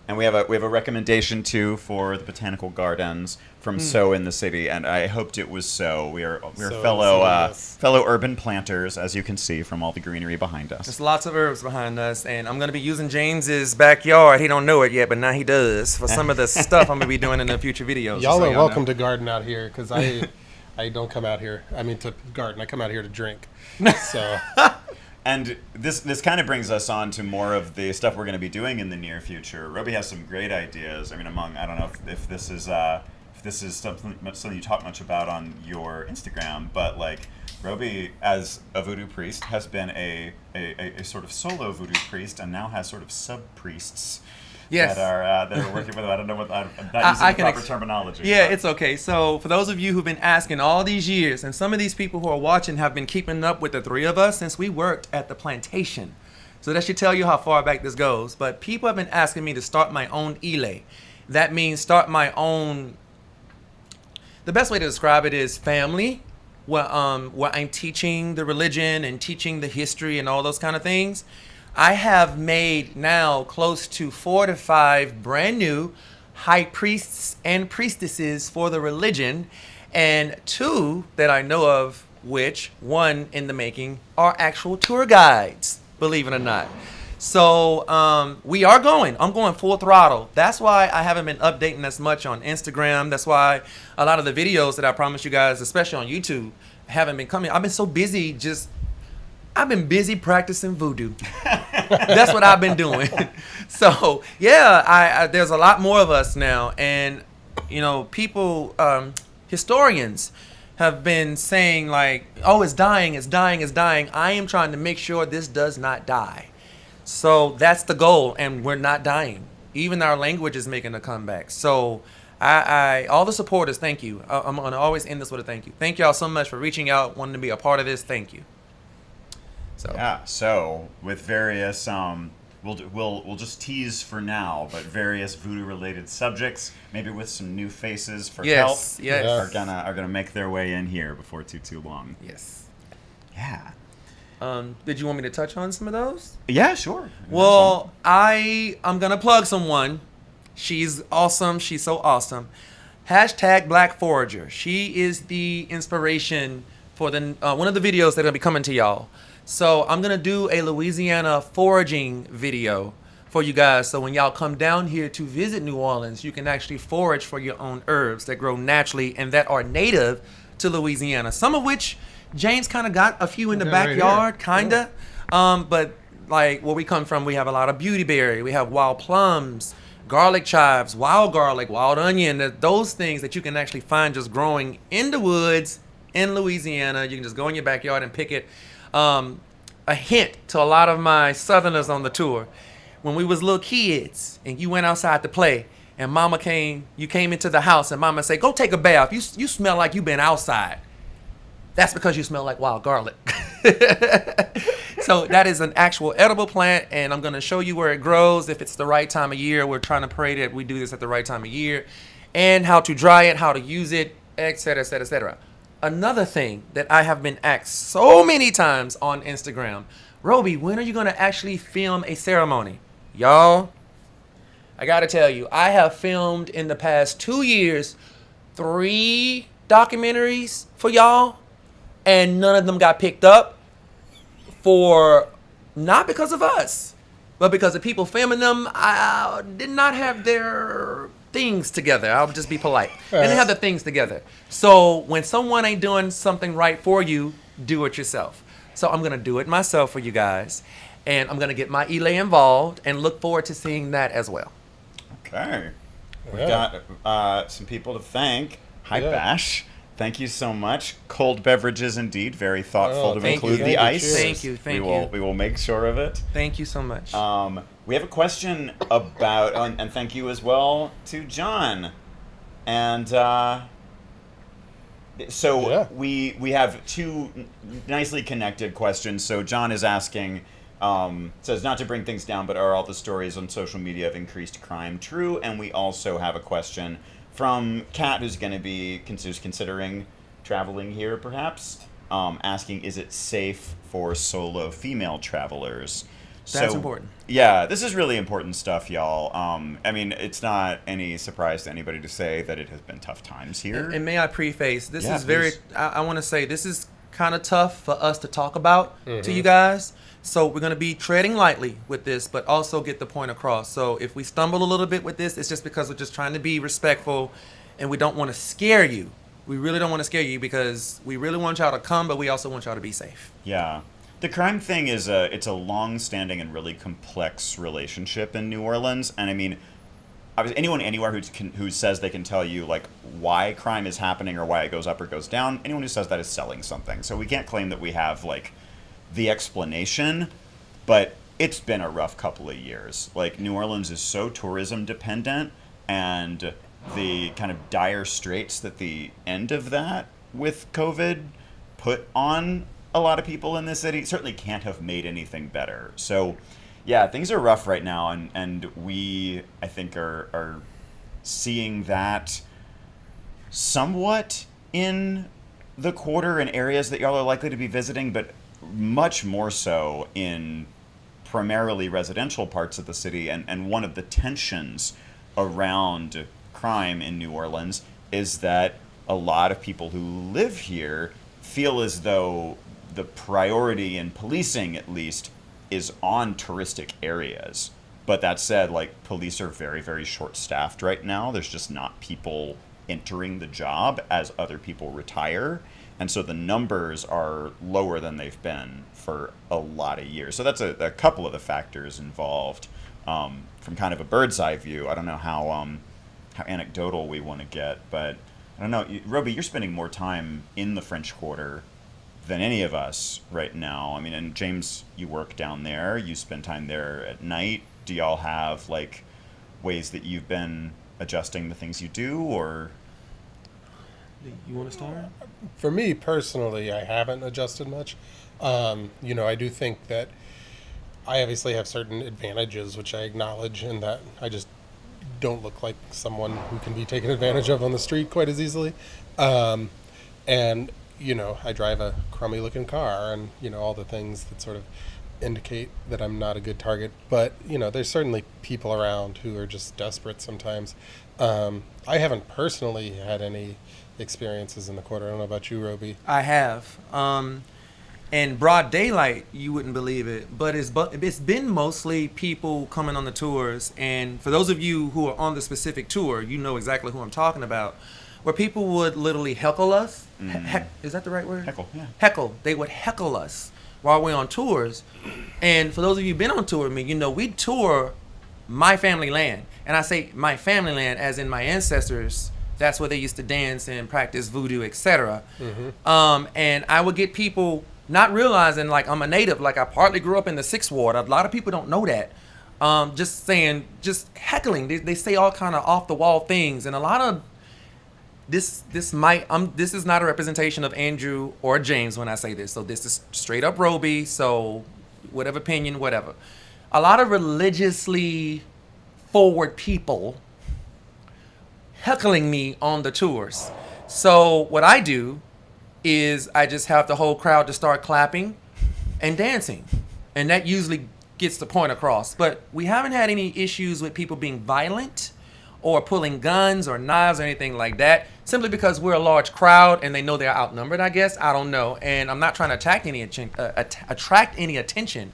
And we have a recommendation too for the botanical gardens from So in the City, and I hoped it was so. We're So fellow yes. fellow urban planters, as you can see from all the greenery behind us. there's lots of herbs behind us, and I'm going to be using James's backyard. He don't know it yet, but now he does for some of the stuff I'm going to be doing in the future videos. Y'all so are welcome know. to garden out here because I don't come out here. I mean to garden. I come out here to drink. So And this kind of brings us on to more of the stuff we're going to be doing in the near future. Robi has some great ideas. I mean, I don't know if this is something you talk much about on your Instagram, but like Robi, as a voodoo priest, has been a sort of solo voodoo priest and now has sort of sub priests Yes. that are working with them. I don't know what I'm not using the proper terminology. Yeah, but. it's okay. So for those of you who've been asking all these years, and some of these people who are watching have been keeping up with the three of us since we worked at the plantation. So that should tell you how far back this goes. But people have been asking me to start my own ile. That means start my own. The best way to describe it is family, where I'm teaching the religion and teaching the history and all those kind of things. I have made now close to 4 to 5 brand new high priests and priestesses for the religion, and 2 that I know of, which, 1 in the making, are actual tour guides, believe it or not. So we are going. I'm going full throttle. That's why I haven't been updating as much on Instagram. That's why a lot of the videos that I promised you guys, especially on YouTube, haven't been coming. I've been so busy I've been busy practicing voodoo. That's what I've been doing. So yeah, there's a lot more of us now, and people, historians have been saying like, oh, it's dying, it's dying, it's dying. I am trying to make sure this does not die. So that's the goal, and we're not dying. Even our language is making a comeback. So I all the supporters, thank you. I'm gonna always end this with a thank you. Thank y'all so much for reaching out, wanting to be a part of this. Thank you. So yeah, so with various we'll just tease for now, but various voodoo-related subjects, maybe with some new faces for help, yes, are gonna make their way in here before too long. Yes. Yeah. Did you want me to touch on some of those? Yeah, sure. Well, I'm gonna plug someone. She's awesome. She's so awesome. # Black Forager. She is the inspiration for the one of the videos that are gonna be coming to y'all. So I'm going to do a Louisiana foraging video for you guys. So when y'all come down here to visit New Orleans, you can actually forage for your own herbs that grow naturally and that are native to Louisiana. Some of which James kind of got a few in the backyard, kind of. But like where we come from, we have a lot of beautyberry. We have wild plums, garlic chives, wild garlic, wild onion. Those things that you can actually find just growing in the woods in Louisiana. You can just go in your backyard and pick it. A hint to a lot of my Southerners on the tour. When we was little kids and you went outside to play and you came into the house and mama said, go take a bath. You smell like you been outside. That's because you smell like wild garlic. So that is an actual edible plant, and I'm going to show you where it grows if it's the right time of year. We're trying to pray that we do this at the right time of year, and how to dry it, how to use it, etc., etc., etc. Another thing that I have been asked so many times on Instagram, Robi, when are you going to actually film a ceremony? Y'all, I got to tell you, I have filmed in the past 2 years 3 documentaries for y'all, and none of them got picked up not because of us, but because the people filming them did not have their things together. I'll just be polite. They didn't have the things together. So when someone ain't doing something right for you, do it yourself. So I'm going to do it myself for you guys, and I'm going to get my Ile involved and look forward to seeing that as well. Okay. We've got some people to thank. Hi, Bash. Thank you so much. Cold beverages indeed. Very thoughtful to include the ice. Thank you. We will make sure of it. Thank you so much. We have a question about, and thank you as well to John. And we have 2 nicely connected questions. So John is asking, says not to bring things down, but are all the stories on social media of increased crime true? And we also have a question from Kat, who's going to be considering traveling here, perhaps, asking, is it safe for solo female travelers? That's important. Yeah, this is really important stuff, y'all. I mean, it's not any surprise to anybody to say that it has been tough times here. And may I preface, this is very, I want to say, this is kind of tough for us to talk about to you guys. So we're going to be treading lightly with this, but also get the point across. So if we stumble a little bit with this, it's just because we're just trying to be respectful, and we don't want to scare you. We really don't want to scare you because we really want y'all to come, but we also want y'all to be safe. Yeah. The crime thing is it's a long-standing and really complex relationship in New Orleans. And I mean, anyone anywhere who says they can tell you like why crime is happening or why it goes up or goes down, anyone who says that is selling something. So we can't claim that we have like the explanation, but it's been a rough couple of years. Like, New Orleans is so tourism dependent, and the kind of dire straits that the end of that with COVID put on a lot of people in the city certainly can't have made anything better. So, yeah, things are rough right now, and we, I think, are seeing that somewhat in the quarter in areas that y'all are likely to be visiting, but much more so in primarily residential parts of the city. And one of the tensions around crime in New Orleans is that a lot of people who live here feel as though the priority in policing, at least, is on touristic areas. But that said, like, police are very, very short-staffed right now. There's just not people entering the job as other people retire. And so the numbers are lower than they've been for a lot of years. So that's a couple of the factors involved from kind of a bird's eye view. I don't know how anecdotal we want to get, but I don't know. Robi, you're spending more time in the French Quarter than any of us right now. I mean, and James, you work down there. You spend time there at night. Do y'all have, like, ways that you've been adjusting the things you do, or? You want to start? For me personally, I haven't adjusted much. I do think that I obviously have certain advantages, which I acknowledge, in that I just don't look like someone who can be taken advantage of on the street quite as easily. And I drive a crummy looking car, and, all the things that sort of indicate that I'm not a good target. But, there's certainly people around who are just desperate sometimes. I haven't personally had any experiences in the quarter. I don't know about you, Robi. I have. In broad daylight, you wouldn't believe it, but it's been mostly people coming on the tours. And for those of you who are on the specific tour, you know exactly who I'm talking about, where people would literally heckle us. Is that the right word? Heckle, yeah. Heckle. They would heckle us while we're on tours. And for those of you who've been on tour with me, we tour my family land. And I say my family land as in my ancestors. That's where they used to dance and practice voodoo, etc. Mm-hmm. And I would get people not realizing, like, I'm a native, like I partly grew up in the 6th Ward. A lot of people don't know that. Just heckling. They say all kind of off the wall things, and a lot of this is not a representation of Andrew or James when I say this. So this is straight up Robi. So whatever opinion, whatever. A lot of religiously forward people heckling me on the tours. So what I do is I just have the whole crowd to start clapping and dancing. And that usually gets the point across. But we haven't had any issues with people being violent or pulling guns or knives or anything like that, simply because we're a large crowd and they know they're outnumbered, I guess. I don't know. And I'm not trying to attract any attention.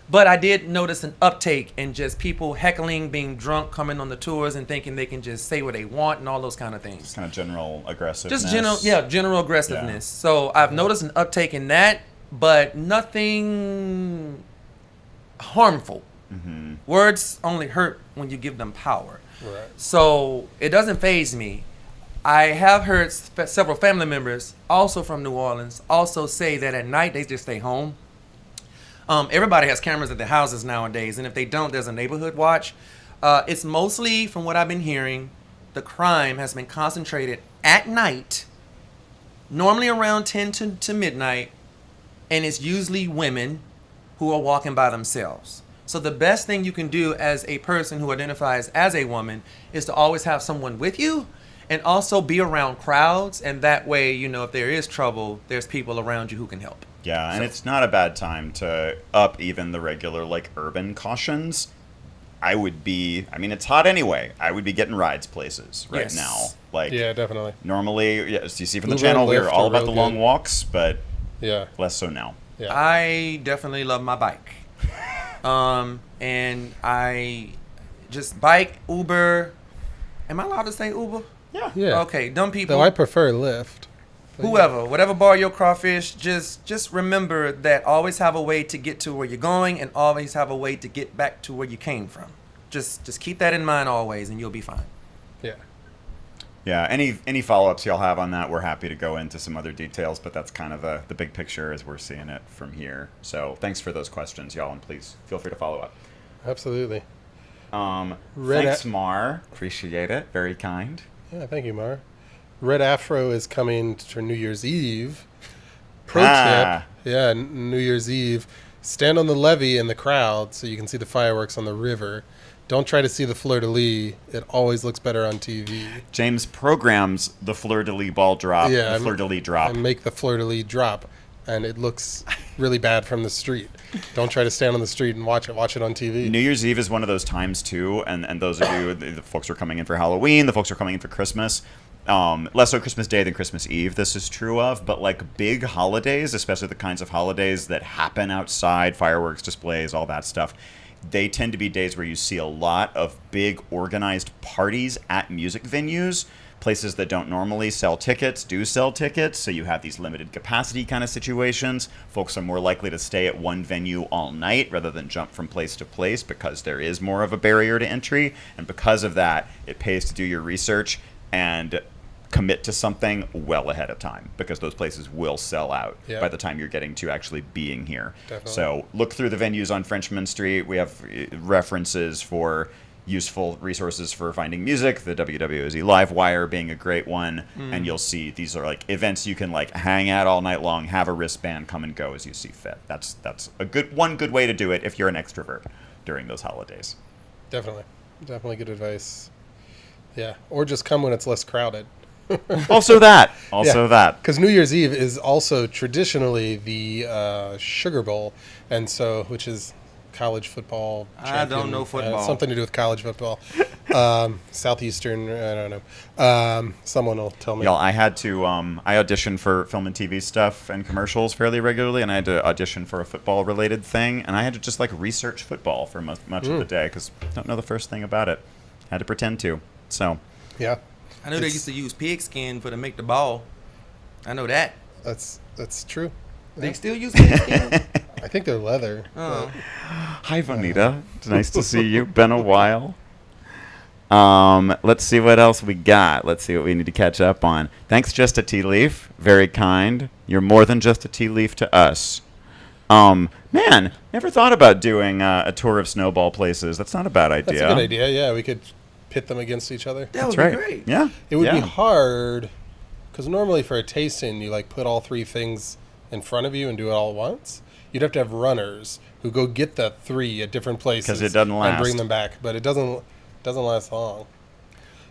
But I did notice an uptake in just people heckling, being drunk, coming on the tours and thinking they can just say what they want and all those kind of things. Just kind of general aggressiveness. Just general aggressiveness. Yeah. So I've noticed an uptake in that, but nothing harmful. Mm-hmm. Words only hurt when you give them power. Right. So it doesn't faze me. I have heard several family members, also from New Orleans, also say that at night they just stay home. Everybody has cameras at their houses nowadays, and if they don't, there's a neighborhood watch. It's mostly, from what I've been hearing, the crime has been concentrated at night, normally around 10 to midnight, and it's usually women who are walking by themselves. So the best thing you can do as a person who identifies as a woman is to always have someone with you, and also be around crowds, and that way, if there is trouble, there's people around you who can help. Yeah, and it's not a bad time to up even the regular, like, urban cautions. It's hot anyway. I would be getting rides places right now. Like, yeah, definitely. Normally, as you see from the channel, we're all about the long walks, but less so now. Yeah. I definitely love my bike. And I just bike, Uber. Am I allowed to say Uber? Yeah. Okay, dumb people. Though I prefer Lyft. Whatever bar your crawfish, just remember that always have a way to get to where you're going, and always have a way to get back to where you came from. Just keep that in mind always, and you'll be fine. Yeah. Yeah, any follow-ups y'all have on that, we're happy to go into some other details, but that's kind of the big picture as we're seeing it from here. So thanks for those questions, y'all, and please feel free to follow up. Absolutely. Thanks, Mar. Appreciate it. Very kind. Yeah, thank you, Mar. Red Afro is coming for New Year's Eve. Pro tip, yeah, New Year's Eve, stand on the levee in the crowd so you can see the fireworks on the river. Don't try to see the fleur-de-lis. It always looks better on TV. James programs the fleur-de-lis ball drop, the fleur-de-lis drop. And make the fleur-de-lis drop, and it looks really bad from the street. Don't try to stand on the street and watch it. Watch it on TV. New Year's Eve is one of those times, too, and those of you, the folks who are coming in for Halloween, the folks who are coming in for Christmas, less so Christmas Day than Christmas Eve, this is true of, but like big holidays, especially the kinds of holidays that happen outside, fireworks displays, all that stuff, they tend to be days where you see a lot of big organized parties at music venues. Places that don't normally sell tickets do sell tickets, so you have these limited capacity kind of situations. Folks are more likely to stay at one venue all night rather than jump from place to place because there is more of a barrier to entry. And because of that, it pays to do your research and commit to something well ahead of time, because those places will sell out by the time you're getting to actually being here. Definitely. So look through the venues on Frenchman Street. We have references for useful resources for finding music, the WWOZ Livewire being a great one, and you'll see these are like events you can like hang out all night long, have a wristband, come and go as you see fit. That's a good way to do it if you're an extrovert during those holidays. Definitely good advice. Yeah, or just come when it's less crowded. Also that. Because New Year's Eve is also traditionally the Sugar Bowl, and so which is college football. I don't know football. Something to do with college football. Southeastern, I don't know. Someone will tell me. Y'all, I had to, I audition for film and TV stuff and commercials fairly regularly, and I had to audition for a football-related thing, and I had to just, like, research football for much of the day, because I don't know the first thing about it. Had to pretend to, so. Yeah. I know they used to use pig skin to make the ball. I know that. That's true. They still use pig skin? I think they're leather. Oh. Hi, Vanita. It's nice to see you. Been a while. Let's see what else we got. Let's see what we need to catch up on. Thanks, Just a Tea Leaf. Very kind. You're more than just a tea leaf to us. Man, never thought about doing a tour of snowball places. That's not a bad idea. That's a good idea. Yeah, we could pit them against each other. That would be great. Yeah. It would be hard, because normally for a tasting, you like put all three things in front of you and do it all at once. You'd have to have runners who go get the three at different places. Because it doesn't last. And bring them back, but it doesn't last long.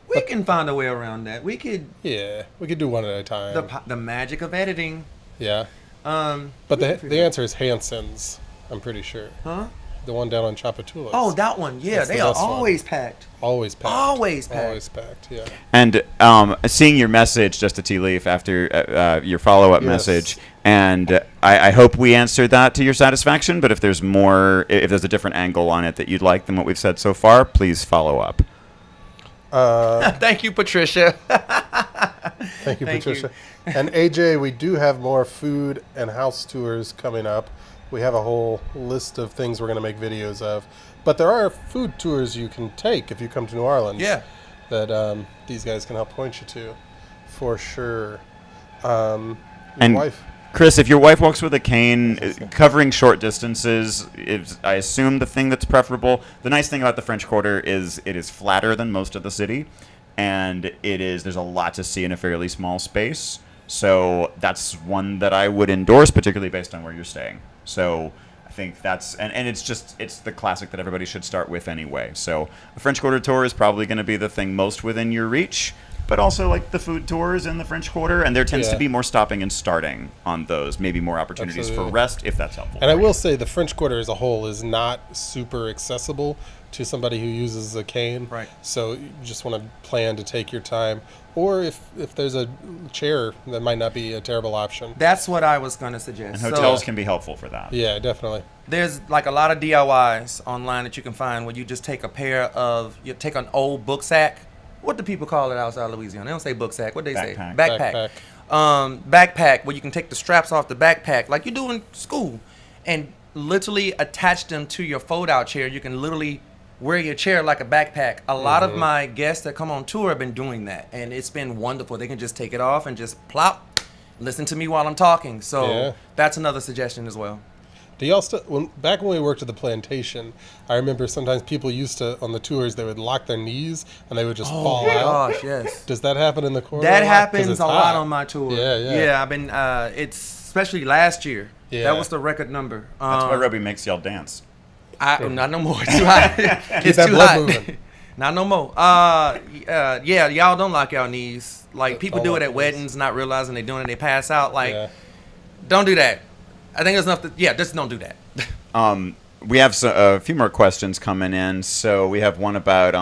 We can find a way around that. We could. Yeah, we could do one at a time. The magic of editing. Yeah. But the answer is Hanson's, I'm pretty sure. Huh? The one down on Chapatulas. Oh, that one. Yeah, That's they the are best one. always packed. Always packed. Always packed. Always packed, yeah. And seeing your message, Just a Tea Leaf, after your follow-up message, and I hope we answered that to your satisfaction, but if there's more, if there's a different angle on it that you'd like than what we've said so far, please follow up. Thank you, Patricia. Thank you, Patricia. And AJ, we do have more food and house tours coming up. We have a whole list of things we're going to make videos of. But there are food tours you can take if you come to New Orleans. Yeah. That these guys can help point you to, for sure. Wife. Chris, if your wife walks with a cane, covering short distances is, I assume, the thing that's preferable. The nice thing about the French Quarter is it is flatter than most of the city, and there's a lot to see in a fairly small space. So that's one that I would endorse, particularly based on where you're staying. So I think that's, and it's the classic that everybody should start with anyway. So a French Quarter tour is probably going to be the thing most within your reach, but also like the food tours in the French Quarter, and there tends to be more stopping and starting on those, maybe more opportunities for rest, if that's helpful. And I will say the French Quarter as a whole is not super accessible to somebody who uses a cane. Right. So you just want to plan to take your time. Or if there's a chair, that might not be a terrible option. That's what I was going to suggest. And hotels can be helpful for that. Yeah, definitely. There's like a lot of DIYs online that you can find where you just take you take an old book sack. What do people call it outside Louisiana? They don't say book sack. What do they say? Backpack. Backpack, where you can take the straps off the backpack like you do in school and literally attach them to your fold-out chair. You can literally wear your chair like a backpack. A lot of my guests that come on tour have been doing that, and it's been wonderful. They can just take it off and just plop, listen to me while I'm talking. So that's another suggestion as well. Do y'all still, back when we worked at the plantation, I remember sometimes people used to, on the tours, they would lock their knees and they would just fall out. Oh, gosh, yes. Does that happen in the corridor? That happens a lot on my tour. Yeah. I've been, it's especially last year. Yeah. That was the record number. That's why Robi makes y'all dance. Not no more. It's too hot. It's that too blood hot. moving. Not no more. Yeah, y'all don't lock y'all knees. Like, people do it at weddings, not realizing they're doing it. They pass out. Like, don't do that. I think there's enough to, just don't do that. We have a few more questions coming in. So we have one about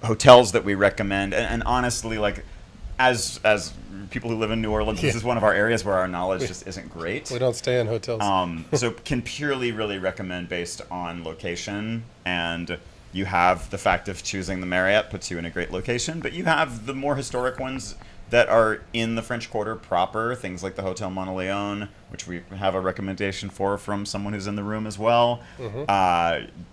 hotels that we recommend. And honestly, like, as people who live in New Orleans, this is one of our areas where our knowledge just isn't great. We don't stay in hotels. So can purely really recommend based on location. And you have the fact of choosing the Marriott puts you in a great location. But you have the more historic ones that are in the French Quarter proper, things like the Hotel Monteleone, which we have a recommendation for from someone who's in the room as well.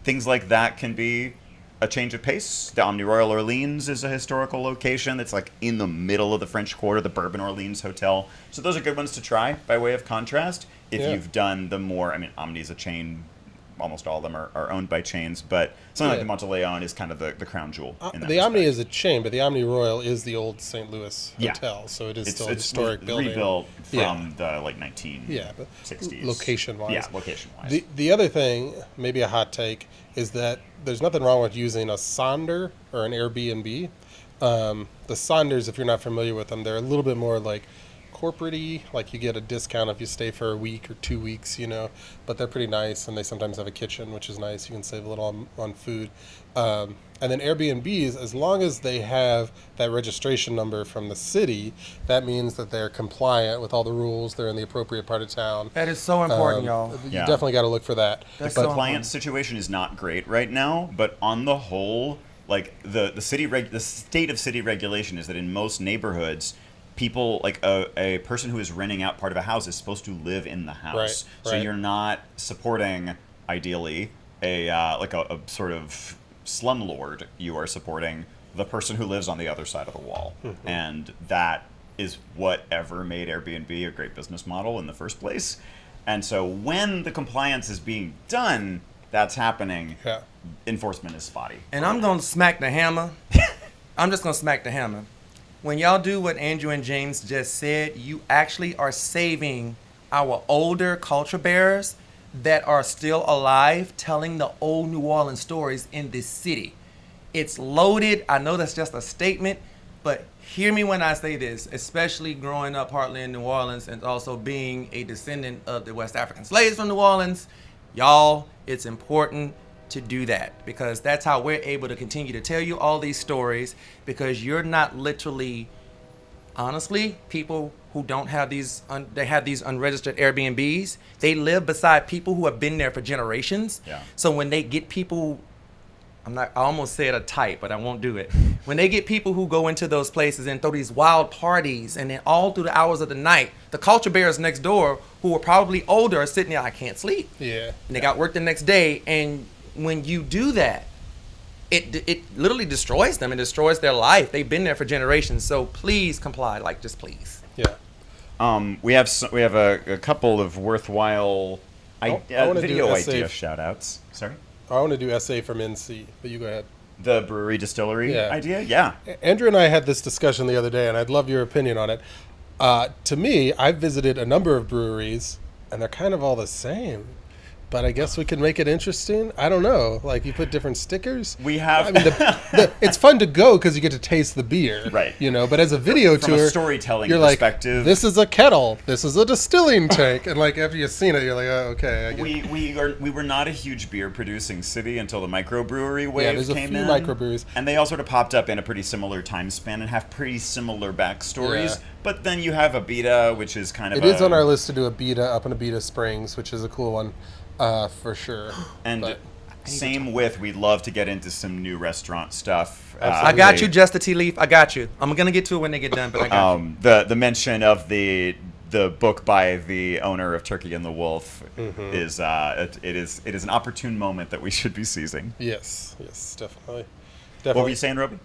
Things like that can be a change of pace. The Omni Royal Orleans is a historical location that's like in the middle of the French Quarter, the Bourbon Orleans Hotel. So those are good ones to try by way of contrast. If you've done the more, I mean, Omni's a chain. Almost all of them are owned by chains, but something like the Monteleone is kind of the crown jewel. In that the Omni respect. is a chain, but the Omni Royal is the old St. Louis hotel, so it is still a historic building. Rebuilt from the like 1960s. Location-wise. Yeah, location-wise. The other thing, maybe a hot take, is that there's nothing wrong with using a sonder or an Airbnb. The sonders, if you're not familiar with them, they're a little bit more like corporate-y, like you get a discount if you stay for a week or 2 weeks, but they're pretty nice, and they sometimes have a kitchen, which is nice. You can save a little on food. And then Airbnbs, as long as they have that registration number from the city, that means that they're compliant with all the rules. They're in the appropriate part of town. That is so important, y'all. You definitely got to look for that. The compliance situation is not great right now, but on the whole, like the state of city regulation is that in most neighborhoods, people, like a person who is renting out part of a house is supposed to live in the house. So you're not supporting, ideally, a sort of slumlord. You are supporting the person who lives on the other side of the wall. And that is whatever made Airbnb a great business model in the first place. And so when the compliance is being done, that's happening. Enforcement is spotty. And I'm going to smack the hammer. I'm just going to smack the hammer. When y'all do what Andrew and James just said, you actually are saving our older culture bearers that are still alive telling the old New Orleans stories in this city. It's loaded. I know that's just a statement, but hear me when I say this, especially growing up partly in New Orleans and also being a descendant of the West African slaves from New Orleans. Y'all, it's important to do that, because that's how we're able to continue to tell you all these stories, because you're not literally, honestly, people who don't have these, they have these unregistered Airbnbs, they live beside people who have been there for generations. So when they get people, I almost said a type, but I won't do it. When they get people who go into those places and throw these wild parties, and then all through the hours of the night, the culture bearers next door who are probably older are sitting there, I can't sleep. And they got work the next day, and when you do that, it literally destroys them and destroys their life. They've been there for generations. So please comply, just please. We have a couple of worthwhile video idea shout-outs. Sorry? I want to do SA from NC, but you go ahead. The brewery distillery idea? Yeah. Andrew and I had this discussion the other day, and I'd love your opinion on it. To me, I've visited a number of breweries, and they're kind of all the same. But I guess we can make it interesting. I don't know. Like, you put different stickers. We have. I mean, it's fun to go because you get to taste the beer. Right. But as a video From tour, a storytelling you're perspective. Like, this is a kettle. This is a distilling tank. And, after you've seen it, you're like, oh, okay. I get it. We were not a huge beer producing city until the microbrewery wave there's came in. a few microbreweries. And they all sort of popped up in a pretty similar time span and have pretty similar backstories. Yeah. But then you have Abita, which is kind of It is on our list to do Abita up in Abita Springs, which is a cool one. For sure. And same with, we'd love to get into some new restaurant stuff. I got you, Just a Tea Leaf. I got you. I'm going to get to it when they get done, but I got you. The mention of the the book by the owner of Turkey and the Wolf is it is an opportune moment that we should be seizing. Yes, definitely. What were you saying, Robi?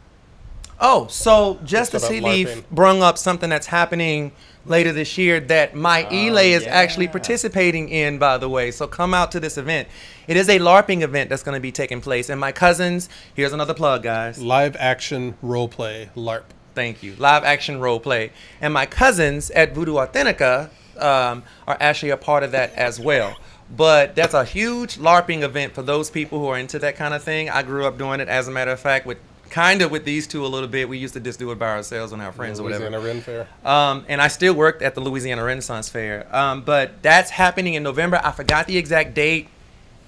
Oh, so just It's to about see LARPing. Leaf brung up something that's happening later this year that my Elay is actually participating in, by the way. So come out to this event. It is a LARPing event that's going to be taking place. And my cousins, here's another plug, guys. Live action role play LARP. Thank you. Live action role play. And my cousins at Voodoo Authentica are actually a part of that as well. But that's a huge LARPing event for those people who are into that kind of thing. I grew up doing it, as a matter of fact, with these two a little bit. We used to just do it by ourselves and our friends or whatever. Louisiana Ren Fair. And I still worked at the Louisiana Renaissance Fair. But that's happening in November. I forgot the exact date.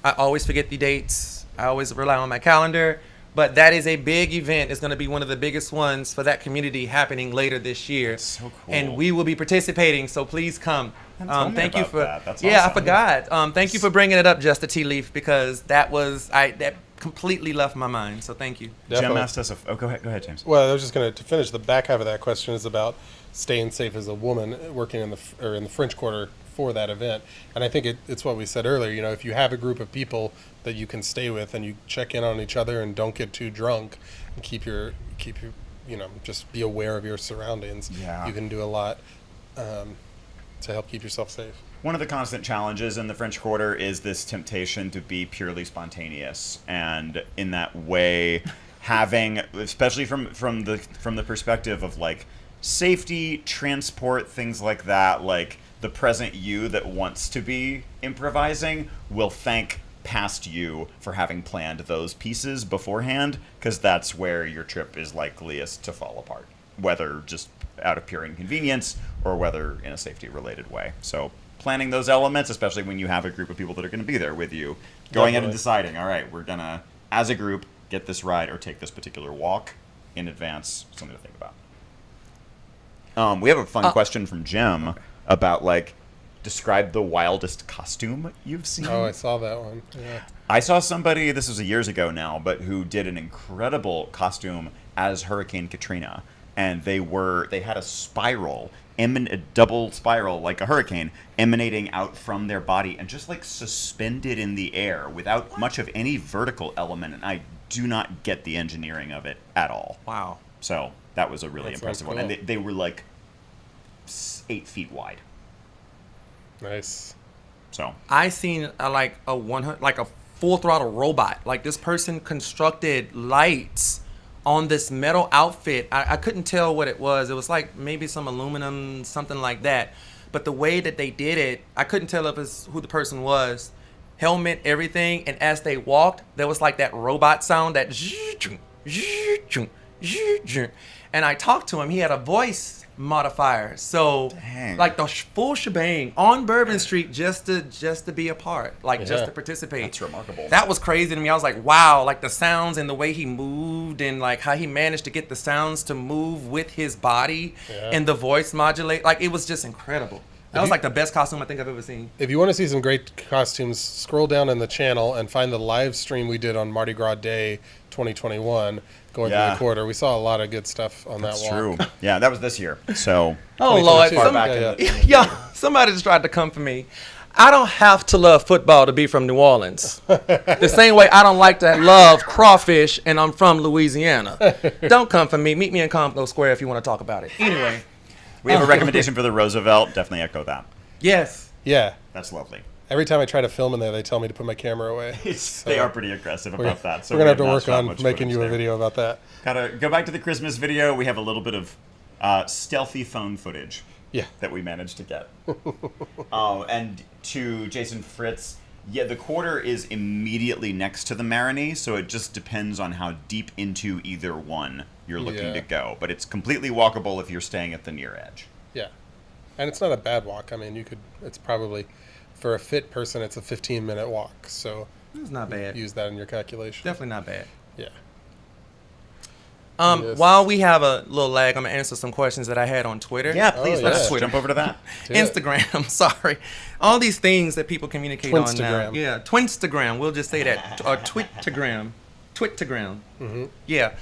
I always forget the dates. I always rely on my calendar. But that is a big event. It's going to be one of the biggest ones for that community happening later this year. That's so cool. And we will be participating, so please come. Thank you for that. That's yeah, awesome. I forgot. Thank you for bringing it up, Just a Tea Leaf, because that completely left my mind. So thank you. Definitely. Jim asked us. Go ahead, James. Well, I was just going to finish the back half of that question is about staying safe as a woman working in the French Quarter for that event. And I think it's what we said earlier. You know, if you have a group of people that you can stay with and you check in on each other and don't get too drunk and keep your just be aware of your surroundings. Yeah. You can do a lot to help keep yourself safe. One of the constant challenges in the French Quarter is this temptation to be purely spontaneous, and in that way, having, especially from the perspective of like safety, transport, things like that, like the present you that wants to be improvising will thank past you for having planned those pieces beforehand, because that's where your trip is likeliest to fall apart, whether just out of pure inconvenience or whether in a safety related way. So planning those elements, especially when you have a group of people that are going to be there with you, going in and deciding, all right, we're going to, as a group, get this ride or take this particular walk in advance, something to think about. We have a fun question from Jim about, like, describe the wildest costume you've seen. Oh, I saw that one. Yeah. I saw somebody, this was years ago now, but who did an incredible costume as Hurricane Katrina. And they had a spiral, a double spiral, like a hurricane, emanating out from their body and just like suspended in the air without much of any vertical element. And I do not get the engineering of it at all. Wow. So that was a really That impressive sounds one. cool. And they were like 8 feet wide. Nice. So I seen a full throttle robot. Like, this person constructed lights on this metal outfit. I couldn't tell what it was. It was like maybe some aluminum, something like that. But the way that they did it, I couldn't tell if it's who the person was. Helmet, everything, and as they walked, there was like that robot sound, that and I talked to him. He had a voice modifier, so Dang. like the full shebang on Bourbon Street, just to be a part, like just Yeah. to participate. That's remarkable. That was crazy to me. I was like, wow, like the sounds and the way he moved and like how he managed to get the sounds to move with his body and the voice modulate. Like, it was just incredible. That was like the best costume I think I've ever seen. If you want to see some great costumes, scroll down in the channel and find the live stream we did on Mardi Gras Day 2021 going through the quarter. We saw a lot of good stuff on that walk. true. Yeah, that was this year. So Oh Lord, 2022. somebody, Yeah, somebody just tried to come for me. I don't have to love football to be from New Orleans. The same way I don't like to love crawfish and I'm from Louisiana. Don't come for me. Meet me in Compton Square if you want to talk about it. Anyway. we have a recommendation for the Roosevelt. Definitely echo that. Yes. Yeah. That's lovely. Every time I try to film in there, they tell me to put my camera away. They are pretty aggressive about that. So we're going to have we to not work shot on much making you a footage there. video about that. Gotta go back to the Christmas video. We have a little bit of stealthy phone footage that we managed to get. And to Jason Fritz, the quarter is immediately next to the Maroney, so it just depends on how deep into either one you're looking to go. But it's completely walkable if you're staying at the near edge. Yeah. And it's not a bad walk. I mean, it's probably, for a fit person, it's a 15-minute walk. So It's not bad. use that in your calculation. Definitely not bad. Yeah. Yes. While we have a little lag, I'm going to answer some questions that I had on Twitter. Yeah, please, let's yeah. jump over to that. Instagram, sorry. All these things that people communicate on now. Twinstagram. Yeah, Twinstagram. We'll just say that. Or Twittergram. Mm-hmm. Yeah.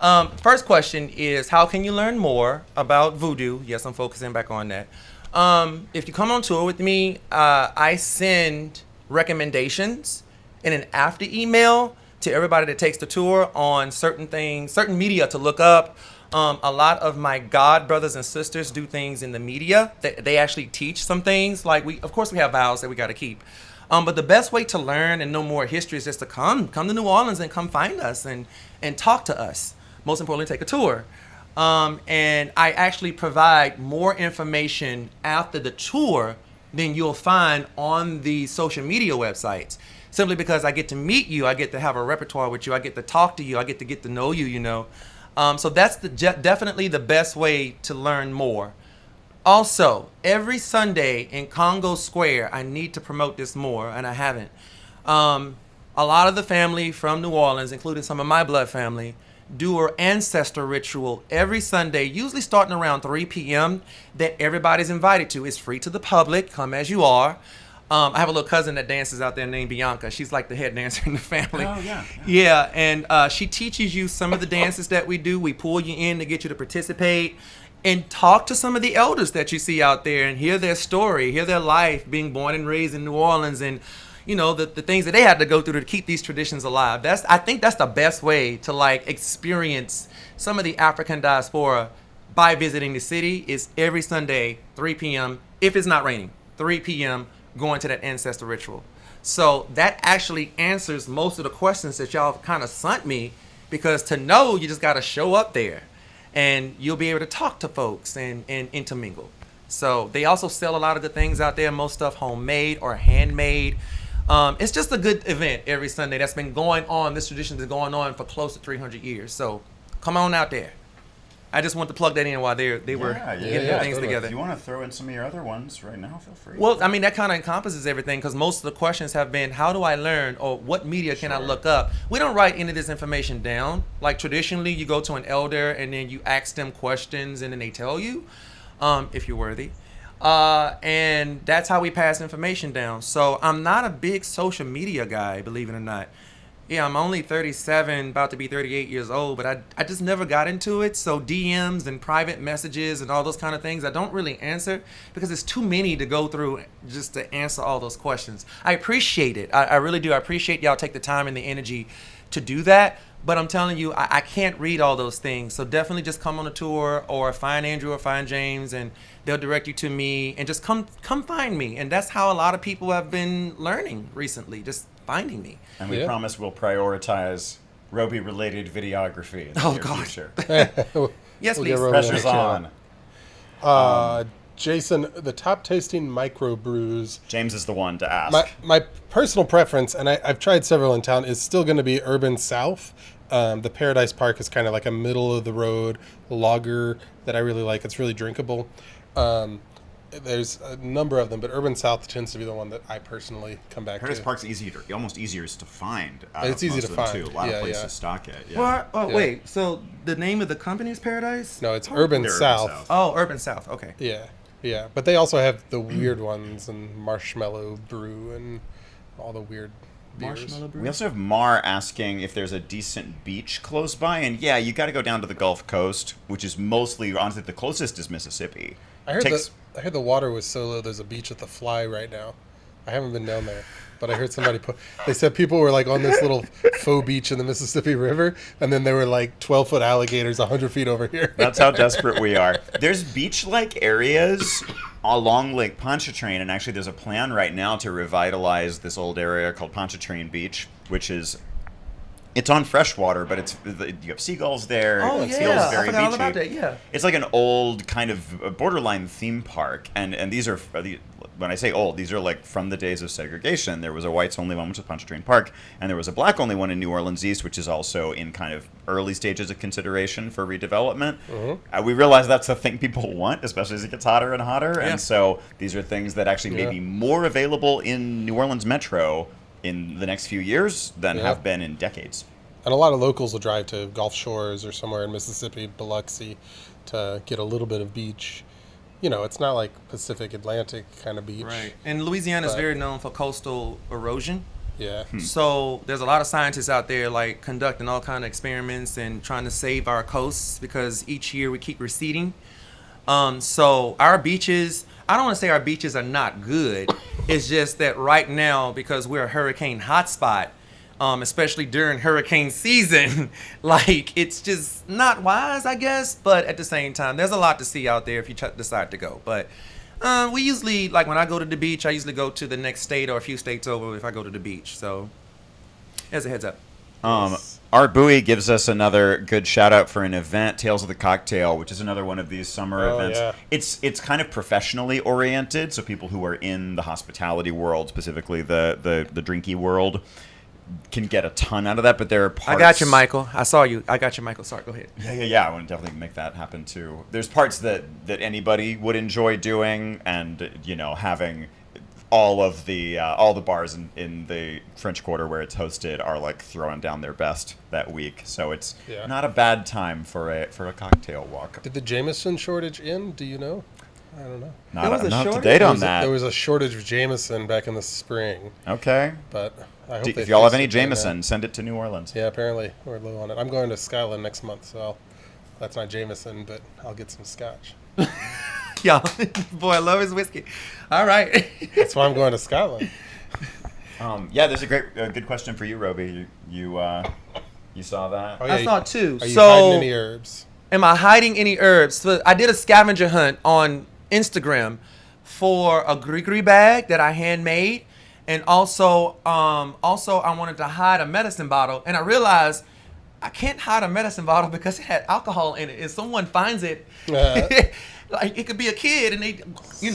First question is, how can you learn more about voodoo? Yes, I'm focusing back on that. If you come on tour with me, I send recommendations in an after email to everybody that takes the tour on certain things, certain media to look up. A lot of my god brothers and sisters do things in the media. They actually teach some things. Like of course we have vows that we got to keep. But the best way to learn and know more history is just to come to New Orleans and come find us and talk to us. Most importantly, take a tour. And I actually provide more information after the tour than you'll find on the social media websites. Simply because I get to meet you, I get to have a repertoire with you, I get to talk to you, I get to know you, you know. So that's definitely the best way to learn more. Also, every Sunday in Congo Square, I need to promote this more, and I haven't. A lot of the family from New Orleans, including some of my blood family, do an Ancestor Ritual every Sunday, usually starting around 3 p.m. that everybody's invited to. It's free to the public. Come as you are. I have a little cousin that dances out there named Bianca. She's like the head dancer in the family. Oh, yeah. Yeah, and she teaches you some of the dances that we do. We pull you in to get you to participate and talk to some of the elders that you see out there and hear their story, hear their life being born and raised in New Orleans, and you know the things that they had to go through to keep these traditions alive. I think that's the best way to like experience some of the African diaspora by visiting the city. Is every Sunday 3 p.m. if it's not raining, 3 p.m. going to that Ancestor Ritual. So that actually answers most of the questions that y'all kind of sent me, because to know, you just got to show up there and you'll be able to talk to folks and intermingle. So they also sell a lot of good things out there, most stuff homemade or handmade. It's just a good event every Sunday that's been going on. This tradition has been going on for close to 300 years. So come on out there. I just want to plug that in while they were getting things totally. together. If you want to throw in some of your other ones right now, feel free. Well, I mean, that kind of encompasses everything, because most of the questions have been, how do I learn, or what media can I look up? We don't write any of this information down. Like traditionally, you go to an elder and then you ask them questions and then they tell you if you're worthy. And that's how we pass information down. So I'm not a big social media guy, believe it or not. Yeah, I'm only 37, about to be 38 years old, but I just never got into it. So DMs and private messages and all those kind of things, I don't really answer because it's too many to go through just to answer all those questions. I appreciate it. I really do. I appreciate y'all take the time and the energy to do that. But I'm telling you, I can't read all those things. So definitely just come on a tour or find Andrew or find James and they'll direct you to me, and just come find me. And that's how a lot of people have been learning recently, just finding me. And we promise we'll prioritize Robi-related videography in the near future. Yes, We'll please. Pressure's on. Jason, the top tasting microbrews. James is the one to ask. My personal preference, and I've tried several in town, is still going to be Urban South. The Paradise Park is kind of like a middle of the road lager that I really like. It's really drinkable. There's a number of them, but Urban South tends to be the one that I personally come back Paradise to. Park's almost easier to find. It's easy to find. Too. A lot of places stock it. Yeah. Well, wait. So the name of the company is Paradise? No, it's Urban South. Oh, Urban South. Okay. Yeah. But they also have the weird ones and Marshmallow Brew and all the weird beers. Marshmallow Brew. We also have Mar asking if there's a decent beach close by, and yeah, you got to go down to the Gulf Coast, which is mostly, honestly, the closest is Mississippi. I heard the water was so low. There's a beach at the Fly right now. I haven't been down there, but I heard somebody they said people were like on this little faux beach in the Mississippi River, and then there were like 12-foot alligators 100 feet over here. That's how desperate we are. There's beach-like areas along Lake Pontchartrain, and actually there's a plan right now to revitalize this old area called Pontchartrain Beach, which is... It's on freshwater, but you have seagulls there. Oh, it yeah. feels very I forgot all beachy. about that, yeah. It's like an old kind of borderline theme park, and these are when I say old, these are like from the days of segregation. There was a whites-only one, which was Pontchartrain Park, and there was a black-only one in New Orleans East, which is also in kind of early stages of consideration for redevelopment. We realize that's a thing people want, especially as it gets hotter and hotter, and so these are things that actually may be more available in New Orleans Metro in the next few years than have been in decades. And a lot of locals will drive to Gulf Shores or somewhere in Mississippi, Biloxi, to get a little bit of beach. You know, it's not like Pacific Atlantic kind of beach. Right. And Louisiana is very known for coastal erosion. Yeah. So there's a lot of scientists out there like conducting all kind of experiments and trying to save our coasts because each year we keep receding. So our beaches, I don't want to say our beaches are not good. It's just that right now, because we're a hurricane hotspot, especially during hurricane season, like it's just not wise, I guess. But at the same time, there's a lot to see out there if you decide to go. But we usually, like when I go to the beach, I usually go to the next state or a few states over if I go to the beach. So as a heads up. Art Bowie gives us another good shout out for an event, Tales of the Cocktail, which is another one of these summer events. Yeah. It's kind of professionally oriented, so people who are in the hospitality world, specifically the drinky world, can get a ton out of that. But there are parts. I got you, Michael. I saw you. I got you, Michael. Sorry, go ahead. Yeah. I want to definitely make that happen too. There's parts that anybody would enjoy doing, and having all the bars in the French Quarter where it's hosted are like throwing down their best that week. So it's not a bad time for a cocktail walk. Did the Jameson shortage end? Do you know? I don't know. There was a Not up to shortage? date on that. There was a shortage of Jameson back in the spring, Okay. but I hope If y'all have fixed any it by now. Jameson, send it to New Orleans. Yeah, apparently we're low on it. I'm going to Scotland next month, so that's not Jameson, but I'll get some scotch. Yo, boy, I love his whiskey. All right. That's why I'm going to Scotland. There's a good question for you, Robi. You saw that? Oh, I saw it too. Are you So, hiding any herbs? am I hiding any herbs? So I did a scavenger hunt on Instagram for a gree bag that I handmade, and also I wanted to hide a medicine bottle, and I realized I can't hide a medicine bottle because it had alcohol in it. If someone finds it, like it could be a kid, and they, we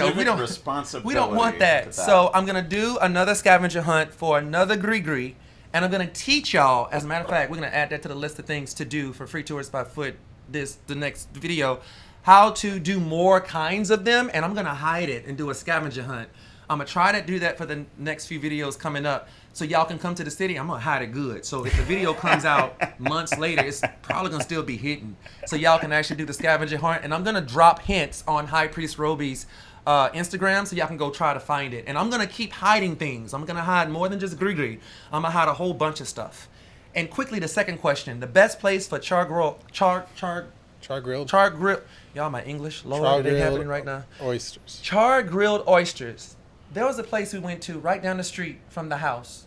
don't want that. So I'm gonna do another scavenger hunt for another gree, and I'm gonna teach y'all. As a matter of fact, we're gonna add that to the list of things to do for Free Tourists by Foot. The next video, how to do more kinds of them, and I'm gonna hide it and do a scavenger hunt. I'm gonna try to do that for the next few videos coming up, so y'all can come to the city. I'm gonna hide it good, so if the video comes out months later, it's probably gonna still be hidden, so y'all can actually do the scavenger hunt. And I'm gonna drop hints on High Priest Robi's Instagram, so y'all can go try to find it. And I'm gonna keep hiding things. I'm gonna hide more than just gree. I'm gonna hide a whole bunch of stuff. And quickly, the second question: the best place for char grilled. Y'all, my English, Lord, it ain't happening right now. Oysters. Char grilled oysters. There was a place we went to right down the street from the house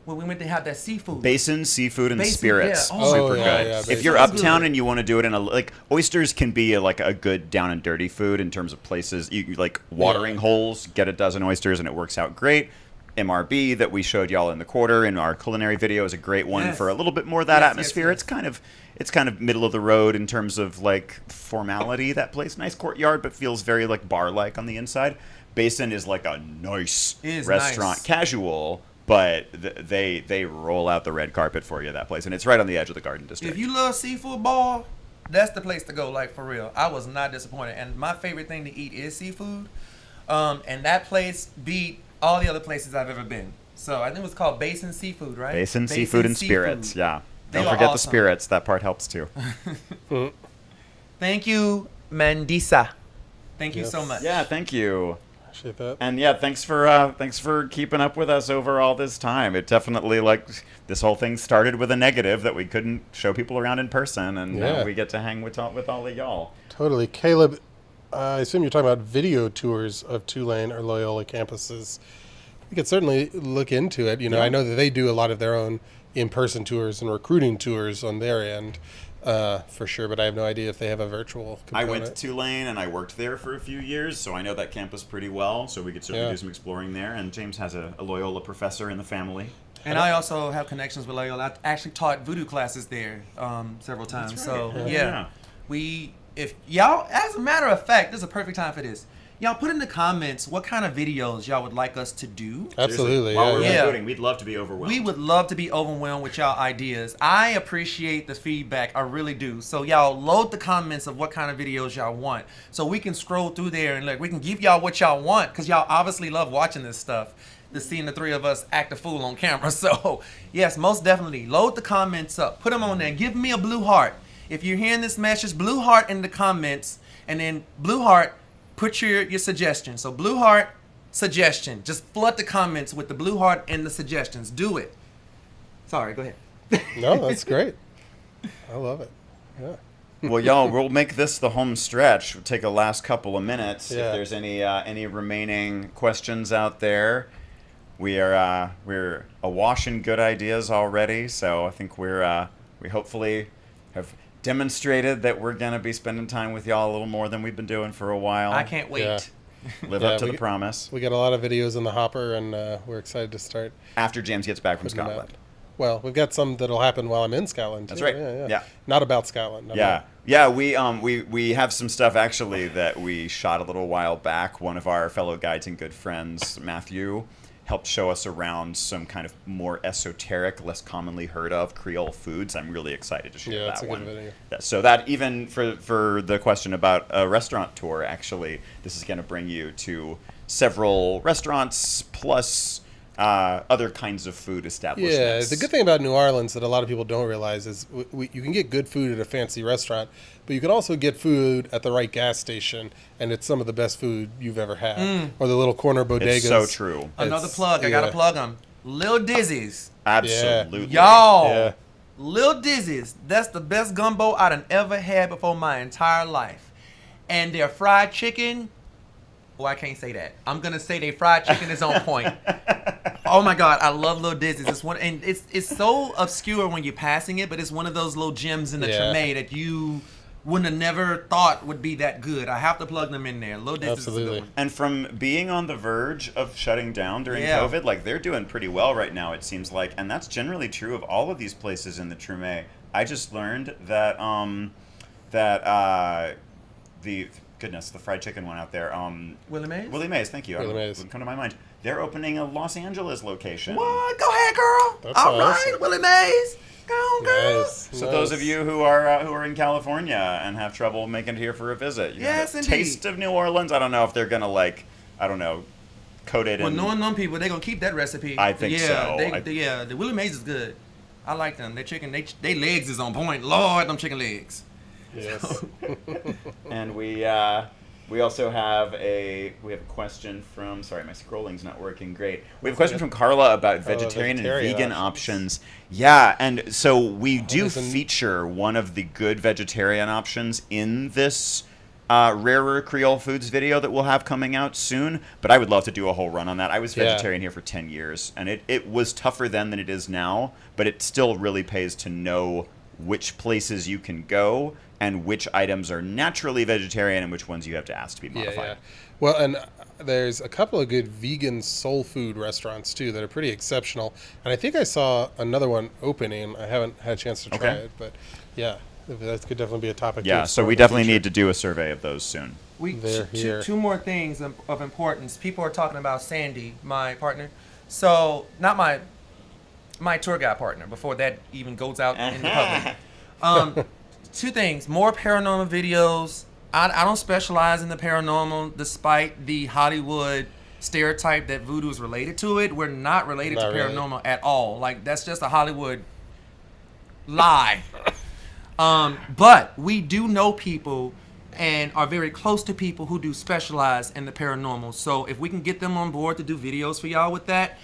where we went to have that seafood. Basin, Seafood, and Basin, Spirits. yeah. Oh, Super yeah, good. yeah, If Basin. you're Sounds uptown good. and you want to do it in oysters can be like a good down and dirty food in terms of places. You like watering holes, get a dozen oysters, and it works out great. MRB that we showed y'all in the quarter in our culinary video is a great one Yes. for a little bit more of that Yes, atmosphere. yes, yes. It's kind of middle of the road in terms of like formality. That place, nice courtyard, but feels very like bar like on the inside. Basin is like a nice It is restaurant, nice. casual, but they roll out the red carpet for you, that place, and it's right on the edge of the Garden District. If you love seafood ball, that's the place to go. Like, for real, I was not disappointed. And my favorite thing to eat is seafood. And that place beat all the other places I've ever been. So I think it was called Basin Seafood, right? Basin, Seafood, and Spirits. Yeah. They Don't are forget the awesome. spirits. That part helps too. Thank you, Mandisa. Thank you Yes. so much. Yeah, thank you. Appreciate that. And yeah, thanks for keeping up with us over all this time. It definitely this whole thing started with a negative that we couldn't show people around in person, and now Yeah. we get to hang with all of y'all. Totally. Caleb, I assume you're talking about video tours of Tulane or Loyola campuses. We could certainly look into it. I know that they do a lot of their own in-person tours and recruiting tours on their end, for sure, but I have no idea if they have a virtual I component. went to Tulane and I worked there for a few years, so I know that campus pretty well. So we could certainly Yeah. do some exploring there. And James has a Loyola professor in the family. And I also have connections with Loyola. I actually taught voodoo classes there several times. That's So right. yeah, if y'all, as a matter of fact, this is a perfect time for this. Y'all put in the comments what kind of videos y'all would like us to do. Absolutely. While we're Yeah. recruiting, we'd love to be overwhelmed. We would love to be overwhelmed with y'all ideas. I appreciate the feedback. I really do. So y'all load the comments of what kind of videos y'all want, so we can scroll through there and we can give y'all what y'all want, because y'all obviously love watching this stuff. To seeing the three of us act a fool on camera. So yes, most definitely load the comments up. Put them on there. Give me a blue heart. If you're hearing this message, blue heart in the comments, and then blue heart, put your suggestion. So blue heart, suggestion. Just flood the comments with the blue heart and the suggestions. Do it. Sorry, go ahead. No, that's great. I love it. Yeah. Well, y'all, we'll make this the home stretch. We'll take a last couple of minutes. Yeah. If there's any remaining questions out there, we're awash in good ideas already. So I think we hopefully have demonstrated that we're gonna be spending time with y'all a little more than we've been doing for a while. I can't wait. Yeah. Live Yeah, up to the promise. We got a lot of videos in the hopper, and we're excited to start After James gets back from putting them out. Scotland. Well, we've got some that'll happen while I'm in Scotland. That's too. right. Yeah. Not about Scotland. Yeah, we have some stuff actually that we shot a little while back. One of our fellow guides and good friends, Matthew, helped show us around some kind of more esoteric, less commonly heard of Creole foods. I'm really excited to share It's that a one. good video. So that even for the question about a restaurant tour, actually, this is going to bring you to several restaurants plus other kinds of food establishments. Yeah, the good thing about New Orleans that a lot of people don't realize is you can get good food at a fancy restaurant, but you can also get food at the right gas station, and it's some of the best food you've ever had. Or the little corner bodegas. It's so true. Another plug. I got to plug them. Lil Dizzy's. Absolutely. Y'all. Yeah. Lil Dizzy's. That's the best gumbo I done ever had before my entire life. And their fried chicken. Oh, I can't say that. I'm gonna say their fried chicken is on point. Oh my God, I love Lil Dizzy's. It's one, and it's so obscure when you're passing it, but it's one of those little gems in the Treme that you wouldn't have never thought would be that good. I have to plug them in there. Lil Dizzy's is a good one. And from being on the verge of shutting down during COVID, like they're doing pretty well right now, it seems like, and that's generally true of all of these places in the Treme. I just learned that the fried chicken one out there. Willie Mays? Willie Mays, thank you. Willie Mays. Wouldn't come to my mind. They're opening a Los Angeles location. What? Go ahead, girl. That's All right, awesome. Willie Mays. Go on, girl. Nice. So those of you who are in California and have trouble making it here for a visit, you Yes, got a indeed. taste of New Orleans. I don't know if they're gonna coat it Well, in. knowing them people, they're gonna keep that recipe. I think so. The Willie Mays is good. I like them. Their chicken, they legs is on point. Lord, them chicken legs. Yes. And we also have a question from, sorry, my scrolling's not working great. We have a question from Carla about vegetarian and vegan options. Yeah, and so we do feature one of the good vegetarian options in this rarer Creole foods video that we'll have coming out soon, but I would love to do a whole run on that. I was vegetarian here for 10 years, and it was tougher then than it is now, but it still really pays to know which places you can go and which items are naturally vegetarian and which ones you have to ask to be modified. Yeah. Well, and there's a couple of good vegan soul food restaurants too that are pretty exceptional. And I think I saw another one opening. I haven't had a chance to try it, but yeah, that could definitely be a topic. Yeah, so we definitely need to do a survey of those soon. They're here. Two more things of importance. People are talking about Sandy, my partner. So, not my tour guide partner, before that even goes out in the public. Two things. More paranormal videos. I don't specialize in the paranormal, despite the Hollywood stereotype that voodoo is related to it. We're not related to paranormal at all. Like, that's just a Hollywood lie. But we do know people and are very close to people who do specialize in the paranormal. So if we can get them on board to do videos for y'all with that,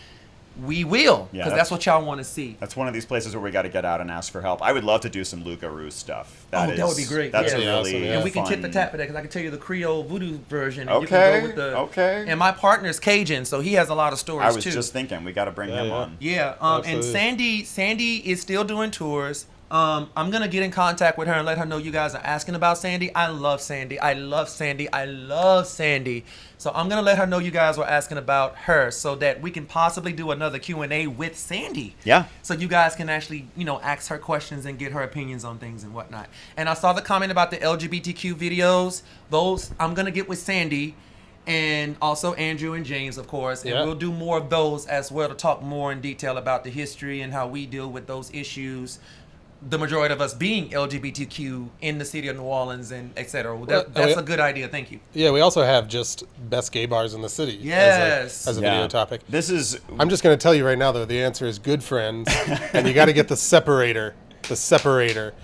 we will, because that's what y'all want to see. That's one of these places where we got to get out and ask for help. I would love to do some Loup-Garou stuff. That would be great. That's a really and we can fun. tip the tap for that, because I can tell you the Creole voodoo version. And Okay, you can go with okay. And my partner's Cajun, so he has a lot of stories too. I was just thinking, we got to bring him on. Yeah, and Sandy is still doing tours. I'm going to get in contact with her and let her know you guys are asking about Sandy. I love Sandy. I love Sandy. I love Sandy. So I'm going to let her know you guys were asking about her, so that we can possibly do another Q&A with Sandy. Yeah. So you guys can actually, ask her questions and get her opinions on things and whatnot. And I saw the comment about the LGBTQ videos. Those I'm going to get with Sandy. And also Andrew and James, of course. And we'll do more of those as well, to talk more in detail about the history and how we deal with those issues. The majority of us being LGBTQ in the city of New Orleans and et cetera. That's a good idea. Thank you. Yeah, we also have just best gay bars in the city. Yes. As a video topic. I'm just going to tell you right now, though, the answer is good friends, and you got to get the separator. The separator.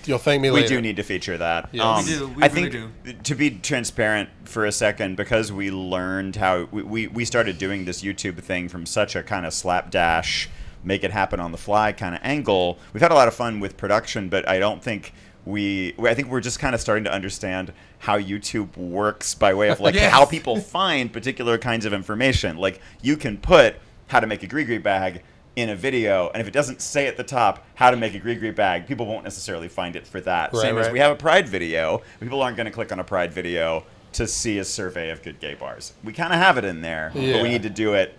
You'll thank me We later. do need to feature that. Yes. We do. We I really think to be transparent for a second, because we learned how we started doing this YouTube thing from such a kind of slapdash, make it happen on the fly kind of angle. We've had a lot of fun with production, but I don't think I think we're just kind of starting to understand how YouTube works by way of like Yes. how people find particular kinds of information. Like you can put how to make a gree bag in a video, and if it doesn't say at the top how to make a gree bag, people won't necessarily find it for that. Right, Same as right. we have a Pride video. People aren't going to click on a Pride video to see a survey of good gay bars. We kind of have it in there, but Yeah. we need to do it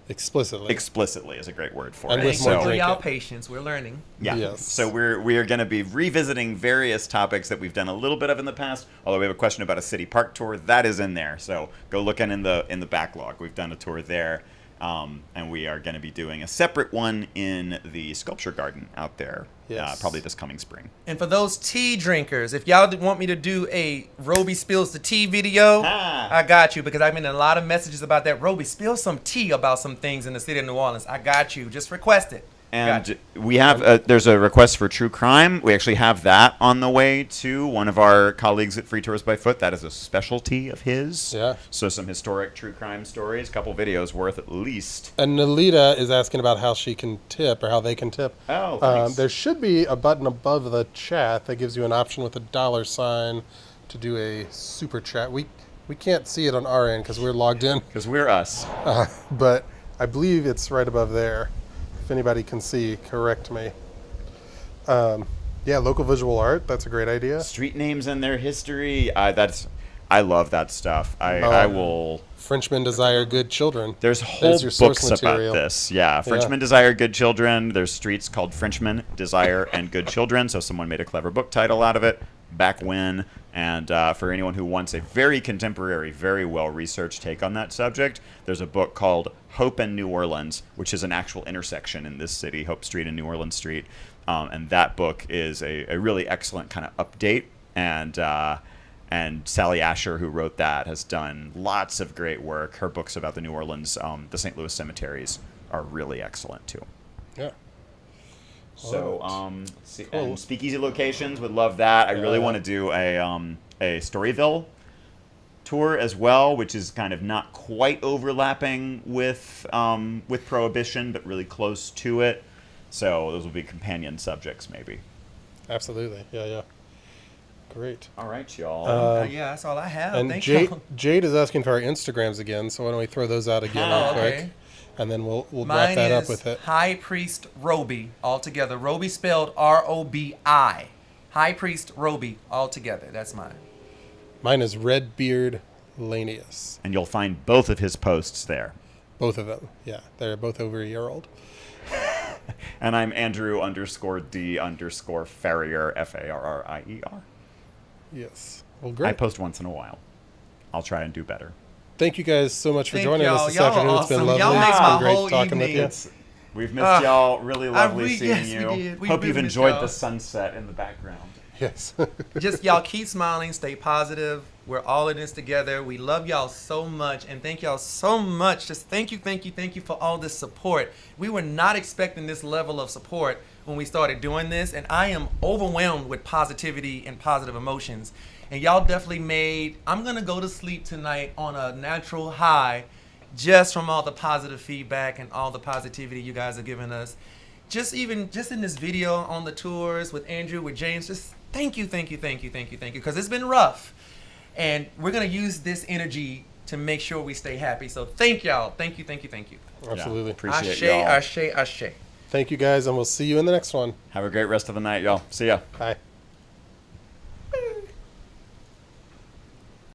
Explicitly. explicitly is a great word for And it. with Thank more you for drink y'all it. patience. We're learning. Yeah. Yes. So we are going to be revisiting various topics that we've done a little bit of in the past. Although we have a question about a city park tour, that is in there. So go look in the backlog. We've done a tour there, and we are going to be doing a separate one in the sculpture garden out there, Yes. probably this coming spring. And for those tea drinkers, if y'all want me to do a Robi spills the tea video, Ah. I got you, because I've been in a lot of messages about that. Robi, spill some tea about some things in the city of New Orleans. I got you. Just request it. And Gotcha. we have there's a request for true crime. We actually have that on the way to one of our colleagues at Free Tours by Foot. That is a specialty of his. Yeah. So some historic true crime stories, a couple videos worth at least. And Nalita is asking about how she can tip or how they can tip. Oh, thanks. There should be a button above the chat that gives you an option with a $sign to do a super chat. We can't see it on our end because we're logged in, Because we're us. but I believe it's right above there. If anybody can see, correct me. Yeah, local visual art. That's a great idea. Street names and their history. I love that stuff. I will. Frenchmen desire good children. There's whole your source books material. about this. Yeah, Frenchmen desire good children. There's streets called Frenchmen desire and good children. So someone made a clever book title out of it back when. And for anyone who wants a very contemporary, very well-researched take on that subject, there's a book called Hope and New Orleans, which is an actual intersection in this city, Hope Street and New Orleans Street. And that book is a really excellent kind of update. And Sally Asher, who wrote that, has done lots of great work. Her books about the New Orleans, the St. Louis cemeteries are really excellent, too. Yeah. So, Alright. and speakeasy locations would love that. I really Yeah. want to do a Storyville tour as well, which is kind of not quite overlapping with Prohibition, but really close to it. So those will be companion subjects, maybe. Absolutely. Yeah. Great. All right, y'all. Yeah, that's all I have. And Thank Jade, you. Jade is asking for our Instagrams again, so why don't we throw those out again real Oh, quick, okay. and then we'll wrap Mine that up is with it. High Priest Robi altogether. Robi spelled R-O-B-I. High Priest Robi altogether. That's mine. Mine is Redbeard Lanius. And you'll find both of his posts there. Both of them. Yeah, they're both over a year old. And I'm Andrew_D_Farrier, Farrier. Yes. Well, I great. post once in a while. I'll try and do better. Thank you guys so much for Thank joining y'all. us this Y'all are afternoon. It's been awesome. lovely. Y'all makes It's my been great whole talking with evening. you. We've missed y'all. Really lovely yes, seeing we you. did. We Hope really you've missed enjoyed y'all. the sunset in the background. Yes. Just y'all keep smiling, stay positive. We're all in this together. We love y'all so much, and thank y'all so much. Just thank you for all this support. We were not expecting this level of support when we started doing this, and I am overwhelmed with positivity and positive emotions. And y'all definitely made, I'm gonna go to sleep tonight on a natural high just from all the positive feedback and all the positivity you guys are giving us. Just in this video on the tours with Andrew, with James, just thank you, because it's been rough. And we're going to use this energy to make sure we stay happy. So thank y'all. Thank you. Absolutely. Yeah, appreciate y'all. Ashe. Thank you guys, and we'll see you in the next one. Have a great rest of the night, y'all. See ya. Bye.